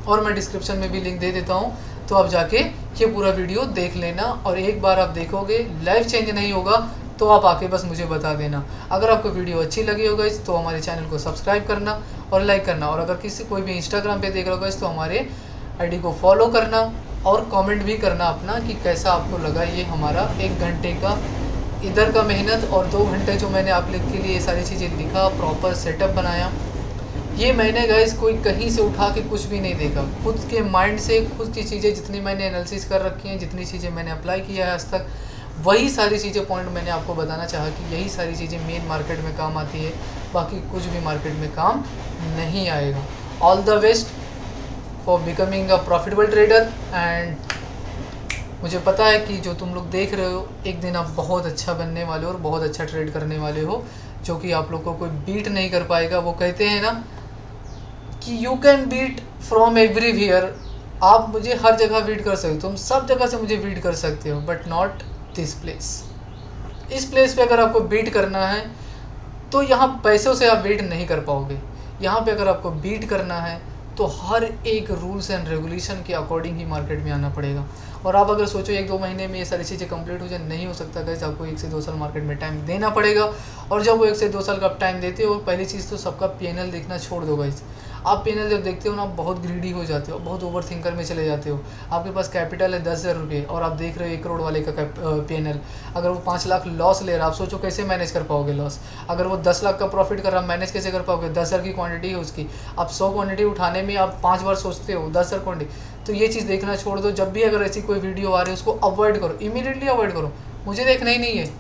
और मैं डिस्क्रिप्शन में भी लिंक दे देता हूँ, तो आप जाके ये पूरा वीडियो देख लेना। और एक बार आप देखोगे, लाइफ चेंज नहीं होगा तो आप आके बस मुझे बता देना। अगर आपको वीडियो अच्छी लगी होगा तो हमारे चैनल को सब्सक्राइब करना और लाइक करना, और अगर किसी कोई भी इंस्टाग्राम पे देख रहा होगा तो हमारे आईडी को फॉलो करना और कमेंट भी करना अपना कि कैसा आपको लगा ये हमारा 1 घंटे का इधर का मेहनत, और 2 घंटे जो मैंने आप लोग के लिए ये सारी चीज़ें लिखा, प्रॉपर सेटअप बनाया। ये मैंने गाइस कोई कहीं से उठा के कुछ भी नहीं देखा, खुद के माइंड से खुद की चीज़ें जितनी मैंने एनालिसिस कर रखी हैं, जितनी चीज़ें मैंने अप्लाई किया है आज तक, वही सारी चीज़ें पॉइंट मैंने आपको बताना चाहा कि यही सारी चीज़ें मेन मार्केट में काम आती है, बाकी कुछ भी मार्केट में काम नहीं आएगा। All the best for becoming a profitable trader. And मुझे पता है कि जो तुम लोग देख रहे हो, एक दिन आप बहुत अच्छा बनने वाले हो और बहुत अच्छा ट्रेड करने वाले हो, जो कि आप लोग को कोई बीट नहीं कर पाएगा। वो कहते हैं ना कि you can beat from everywhere, आप मुझे हर जगह बीट कर सकते हो, तुम सब जगह से मुझे बीट कर सकते हो, बट नॉट दिस प्लेस। इस प्लेस पे अगर आपको बीट करना है तो यहाँ पैसों से आप बीट नहीं कर पाओगे। यहाँ पे अगर आपको बीट करना है तो हर एक रूल्स एंड रेगुलेशन के अकॉर्डिंग ही मार्केट में आना पड़ेगा। और आप अगर सोचो 1-2 महीने में ये सारी चीज़ें कंप्लीट हो जाए, नहीं हो सकता गाइस, आपको 1 से 2 साल मार्केट में टाइम देना पड़ेगा। और जब वो 1 से 2 साल का आप टाइम देते हो, पहली चीज़ तो सबका PNL देखना छोड़ दो गाइस। आप PNL जब देखते हो ना, बहुत ग्रीडी हो जाते हो, बहुत ओवर थिंकर में चले जाते हो। आपके पास कैपिटल है 10,000 रुपये और आप देख रहे हो 1 करोड़ वाले का PNL। अगर वो 5 लाख लॉस ले रहा है, आप सोचो कैसे मैनेज कर पाओगे लॉस। अगर वो 10 लाख का प्रॉफिट कर रहा है, मैनेज कैसे कर पाओगे? 10,000 की क्वांटिटी है उसकी, आप 100 क्वांटिटी उठाने में आप 5 बार सोचते हो, 10,000 क्वांटिटी। तो ये चीज़ देखना छोड़ दो। जब भी अगर ऐसी कोई वीडियो आ रही है उसको अवॉइड करो, इमीडिएटली अवॉइड करो, मुझे देखना ही नहीं है।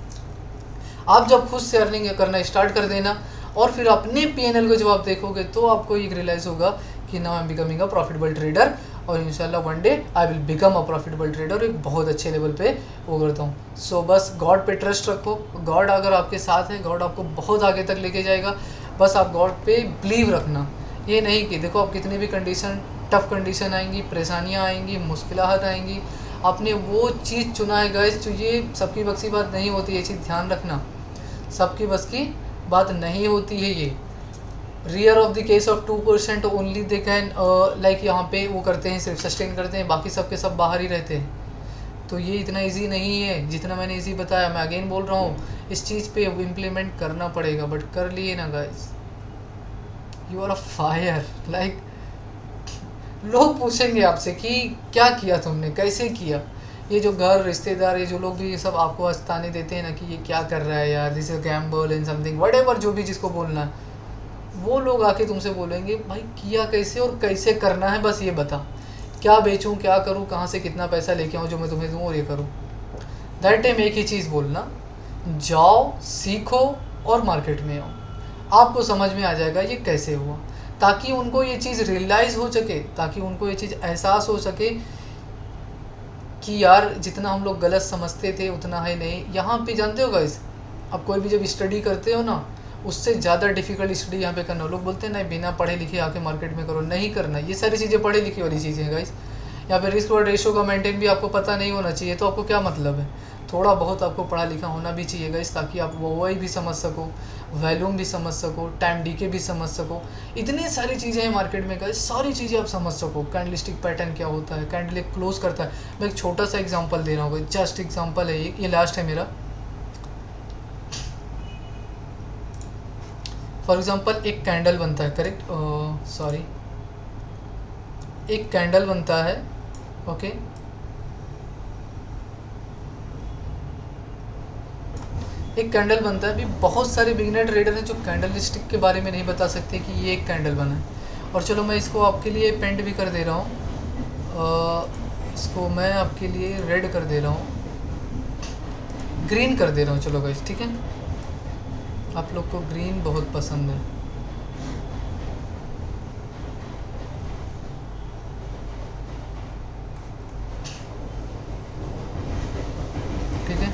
आप जब खुद से अर्निंग करना स्टार्ट कर देना और फिर अपने PNL को जब आप देखोगे तो आपको ये रियलाइज़ होगा कि now I am becoming a profitable trader. और इंशाल्लाह one day I will become a profitable trader, एक बहुत अच्छे लेवल पे वो करता हूँ। सो बस गॉड पे ट्रस्ट रखो, गॉड अगर आपके साथ है गॉड आपको बहुत आगे तक लेके जाएगा। बस आप गॉड पे बिलीव रखना, ये नहीं कि देखो आप कितनी भी कंडीशन, टफ कंडीशन आएंगी, परेशानियाँ आएंगी, मुश्किलात आएंगी, आपने वो चीज़ चुना है गाइस, तो ये सबकी बस की बात नहीं होती, ये चीज़ ध्यान रखना, सबकी बस की बात नहीं होती है। ये rear of the case of 2% only they can like यहाँ पे वो करते हैं, सिर्फ सस्टेन करते हैं, बाकी सब के सब बाहर ही रहते हैं। तो ये इतना इजी नहीं है जितना मैंने इजी बताया। मैं अगेन बोल रहा हूँ, इस चीज़ पे इम्प्लीमेंट करना पड़ेगा, बट कर लिए ना guys, you are a fire. Like लोग पूछेंगे आपसे कि क्या किया तुमने, कैसे किया। ये जो घर, रिश्तेदार, ये जो लोग भी ये सब आपको ताने देते हैं ना कि ये क्या कर रहा है यार, this is Gamble and something whatever, जो भी जिसको बोलना है, वो लोग आके तुमसे बोलेंगे भाई किया कैसे और कैसे करना है, बस ये बता, क्या बेचूं, क्या करूं, कहाँ से कितना पैसा लेके आऊँ जो मैं तुम्हें दूँ और ये करूँ। दैट टाइम एक ही चीज़ बोलना, जाओ सीखो और मार्केट में आओ, आपको समझ में आ जाएगा ये कैसे हुआ, ताकि उनको ये चीज़ रियलाइज़ हो सके, ताकि उनको ये चीज़ एहसास हो सके कि यार जितना हम लोग गलत समझते थे उतना है नहीं। यहाँ पे जानते हो गाइस, आप कोई भी जब स्टडी करते हो ना, उससे ज़्यादा डिफ़िकल्ट स्टडी यहाँ पे करना। लोग बोलते हैं ना बिना पढ़े लिखे आके मार्केट में करो, नहीं करना। ये सारी चीज़ें पढ़े लिखे वाली चीज़ें हैं गाइस। यहाँ पे रिस्क और रेशो का मेंटेन भी आपको पता नहीं होना चाहिए, तो आपको क्या मतलब है, थोड़ा बहुत आपको पढ़ा लिखा होना भी चाहिए गाइस, ताकि आप वो भी समझ सको, वैल्यूम भी समझ सको, टाइम डीके भी समझ सको। इतनी सारी चीज़ें हैं मार्केट में गाइस, सारी चीज़ें आप समझ सको। कैंडलस्टिक पैटर्न क्या होता है, कैंडल एक क्लोज करता है। मैं एक छोटा सा एग्जांपल दे रहा हूँ, जस्ट एग्जांपल है ये लास्ट है मेरा। फॉर एग्जांपल एक कैंडल बनता है, करेक्ट, सॉरी, एक कैंडल बनता है, ओके, एक कैंडल बनता है। अभी बहुत सारे बिगिनर ट्रेडर हैं जो कैंडल स्टिक के बारे में नहीं बता सकते कि ये एक कैंडल बना है। और चलो मैं इसको आपके लिए पेंट भी कर दे रहा हूँ, इसको मैं आपके लिए रेड कर दे रहा हूँ, ग्रीन कर दे रहा हूँ, चलो गाइस, ठीक है, आप लोग को ग्रीन बहुत पसंद है। ठीक है,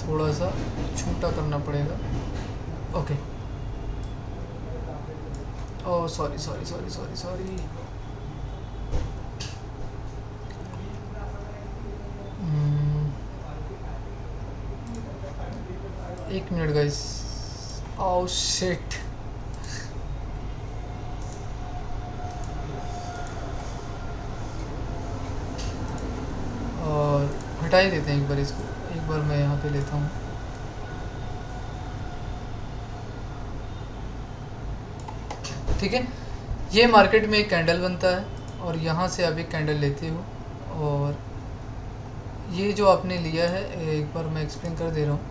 थोड़ा सा छोटा करना पड़ेगा, okay. Oh sorry sorry sorry sorry sorry, एक मिनट गाइस, ओह शिट, और हटा ही देते हैं एक बार इसको, एक बार मैं यहाँ पे लेता हूँ। ठीक है, ये मार्केट में एक कैंडल बनता है और यहाँ से आप एक कैंडल लेते हो, और ये जो आपने लिया है, एक बार मैं एक्सप्लेन कर दे रहा हूँ,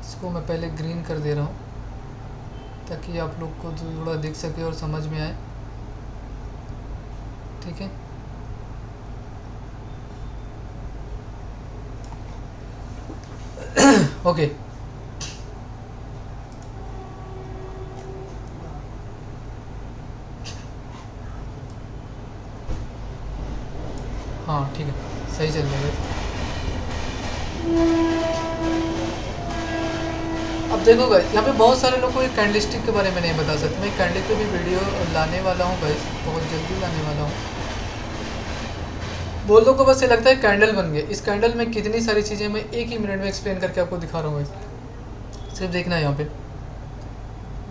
इसको मैं पहले ग्रीन कर दे रहा हूँ ताकि आप लोग को थोड़ा दिख सके और समझ में आए। ठीक है, ओके, हाँ ठीक है, सही चल रहा है। अब देखो गाइस, यहाँ पे बहुत सारे लोग को एक कैंडलस्टिक के बारे में नहीं बता सकते। मैं कैंडल पे भी वीडियो लाने वाला हूँ गाइस, बहुत जल्दी लाने वाला हूँ। बहुत लोगों को बस ये लगता है कैंडल बन गए। इस कैंडल में कितनी सारी चीज़ें मैं एक ही मिनट में एक्सप्लेन करके आपको दिखा रहा हूँ गाइस, सिर्फ देखना है यहाँ पे।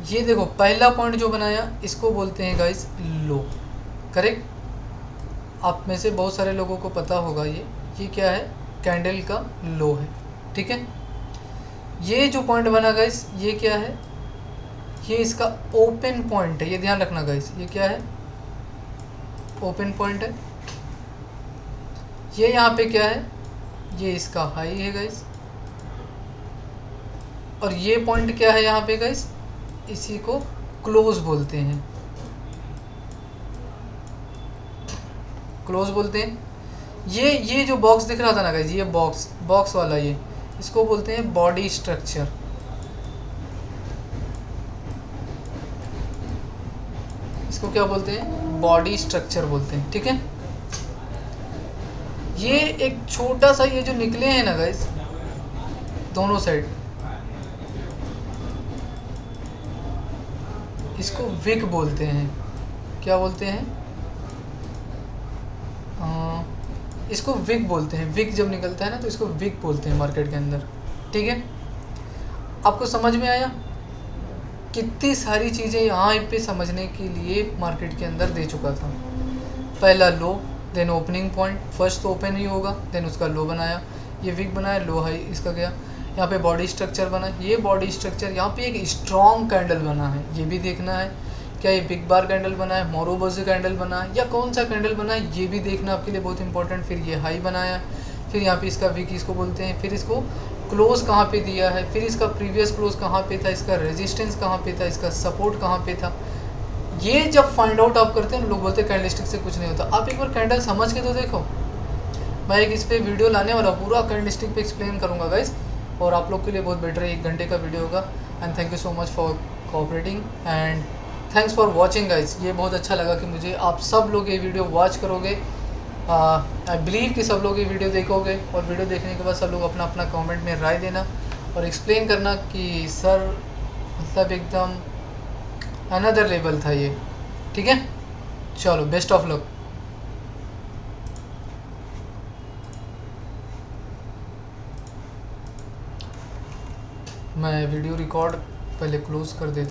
ये देखो पहला पॉइंट जो बनाया, इसको बोलते हैं गाइस लो, करेक्ट। आप में से बहुत सारे लोगों को पता होगा ये क्या है, कैंडल का लो है, ठीक है। ये जो पॉइंट बना गाइस, ये क्या है, ये इसका ओपन पॉइंट है, ये ध्यान रखना गाइस, ये क्या है, ओपन पॉइंट है। ये यहाँ पे क्या है, ये इसका हाई है गाइस, और ये पॉइंट क्या है यहाँ पे गाइस, इसी को क्लोज बोलते हैं, क्लोज बोलते हैं। ये जो बॉक्स दिख रहा था ना गाइज, ये बॉक्स वाला, ये इसको बोलते हैं बॉडी स्ट्रक्चर। इसको क्या बोलते हैं? बॉडी स्ट्रक्चर बोलते हैं, ठीक है। ये एक छोटा सा ये जो निकले हैं ना गाइज दोनों साइड, इसको विक बोलते हैं। क्या बोलते हैं? इसको विक बोलते हैं। विक जब निकलता है ना तो इसको विक बोलते हैं मार्केट के अंदर, ठीक है। आपको समझ में आया? कितनी सारी चीज़ें यहाँ पे समझने के लिए मार्केट के अंदर दे चुका था। पहला लो, देन ओपनिंग पॉइंट, फर्स्ट तो ओपन ही होगा, देन उसका लो बनाया, ये विक बनाया, लो हाई इसका गया, यहाँ पे बॉडी स्ट्रक्चर बना, ये बॉडी स्ट्रक्चर यहाँ पे एक स्ट्रॉन्ग कैंडल बना है, ये भी देखना है। क्या ये बिग बार कैंडल बना है, मोरोबोजी कैंडल बना है, या कौन सा कैंडल बना है, ये भी देखना आपके लिए बहुत इंपॉर्टेंट। फिर ये हाई बनाया, फिर यहाँ पे इसका विक इसको बोलते हैं, फिर इसको क्लोज कहाँ पे दिया है, फिर इसका प्रीवियस क्लोज कहाँ पे था, इसका रेजिस्टेंस कहाँ पे था, इसका सपोर्ट कहाँ पे था। ये जब फाइंड आउट आप करते हैं, लोग बोलते हैं कैंडलस्टिक से कुछ नहीं होता। आप एक बार कैंडल समझ के तो देखो। मैं एक इस पे वीडियो लाने वाला, पूरा कैंडलस्टिक पे एक्सप्लेन करूँगा गाइस, और आप लोग के लिए बहुत बेटर है, 1 घंटे का वीडियो होगा। And thank you so much for cooperating and thanks for watching guys. ये बहुत अच्छा लगा कि मुझे आप सब लोग ये वीडियो वॉच करोगे। आई बिलीव कि सब लोग ये वीडियो देखोगे, और वीडियो देखने के बाद सब लोग अपना अपना कमेंट में राय देना और एक्सप्लेन करना कि सर मतलब एकदम अनदर लेवल था ये, ठीक है। चलो, बेस्ट ऑफ लक। मैं वीडियो रिकॉर्ड पहले क्लोज कर देता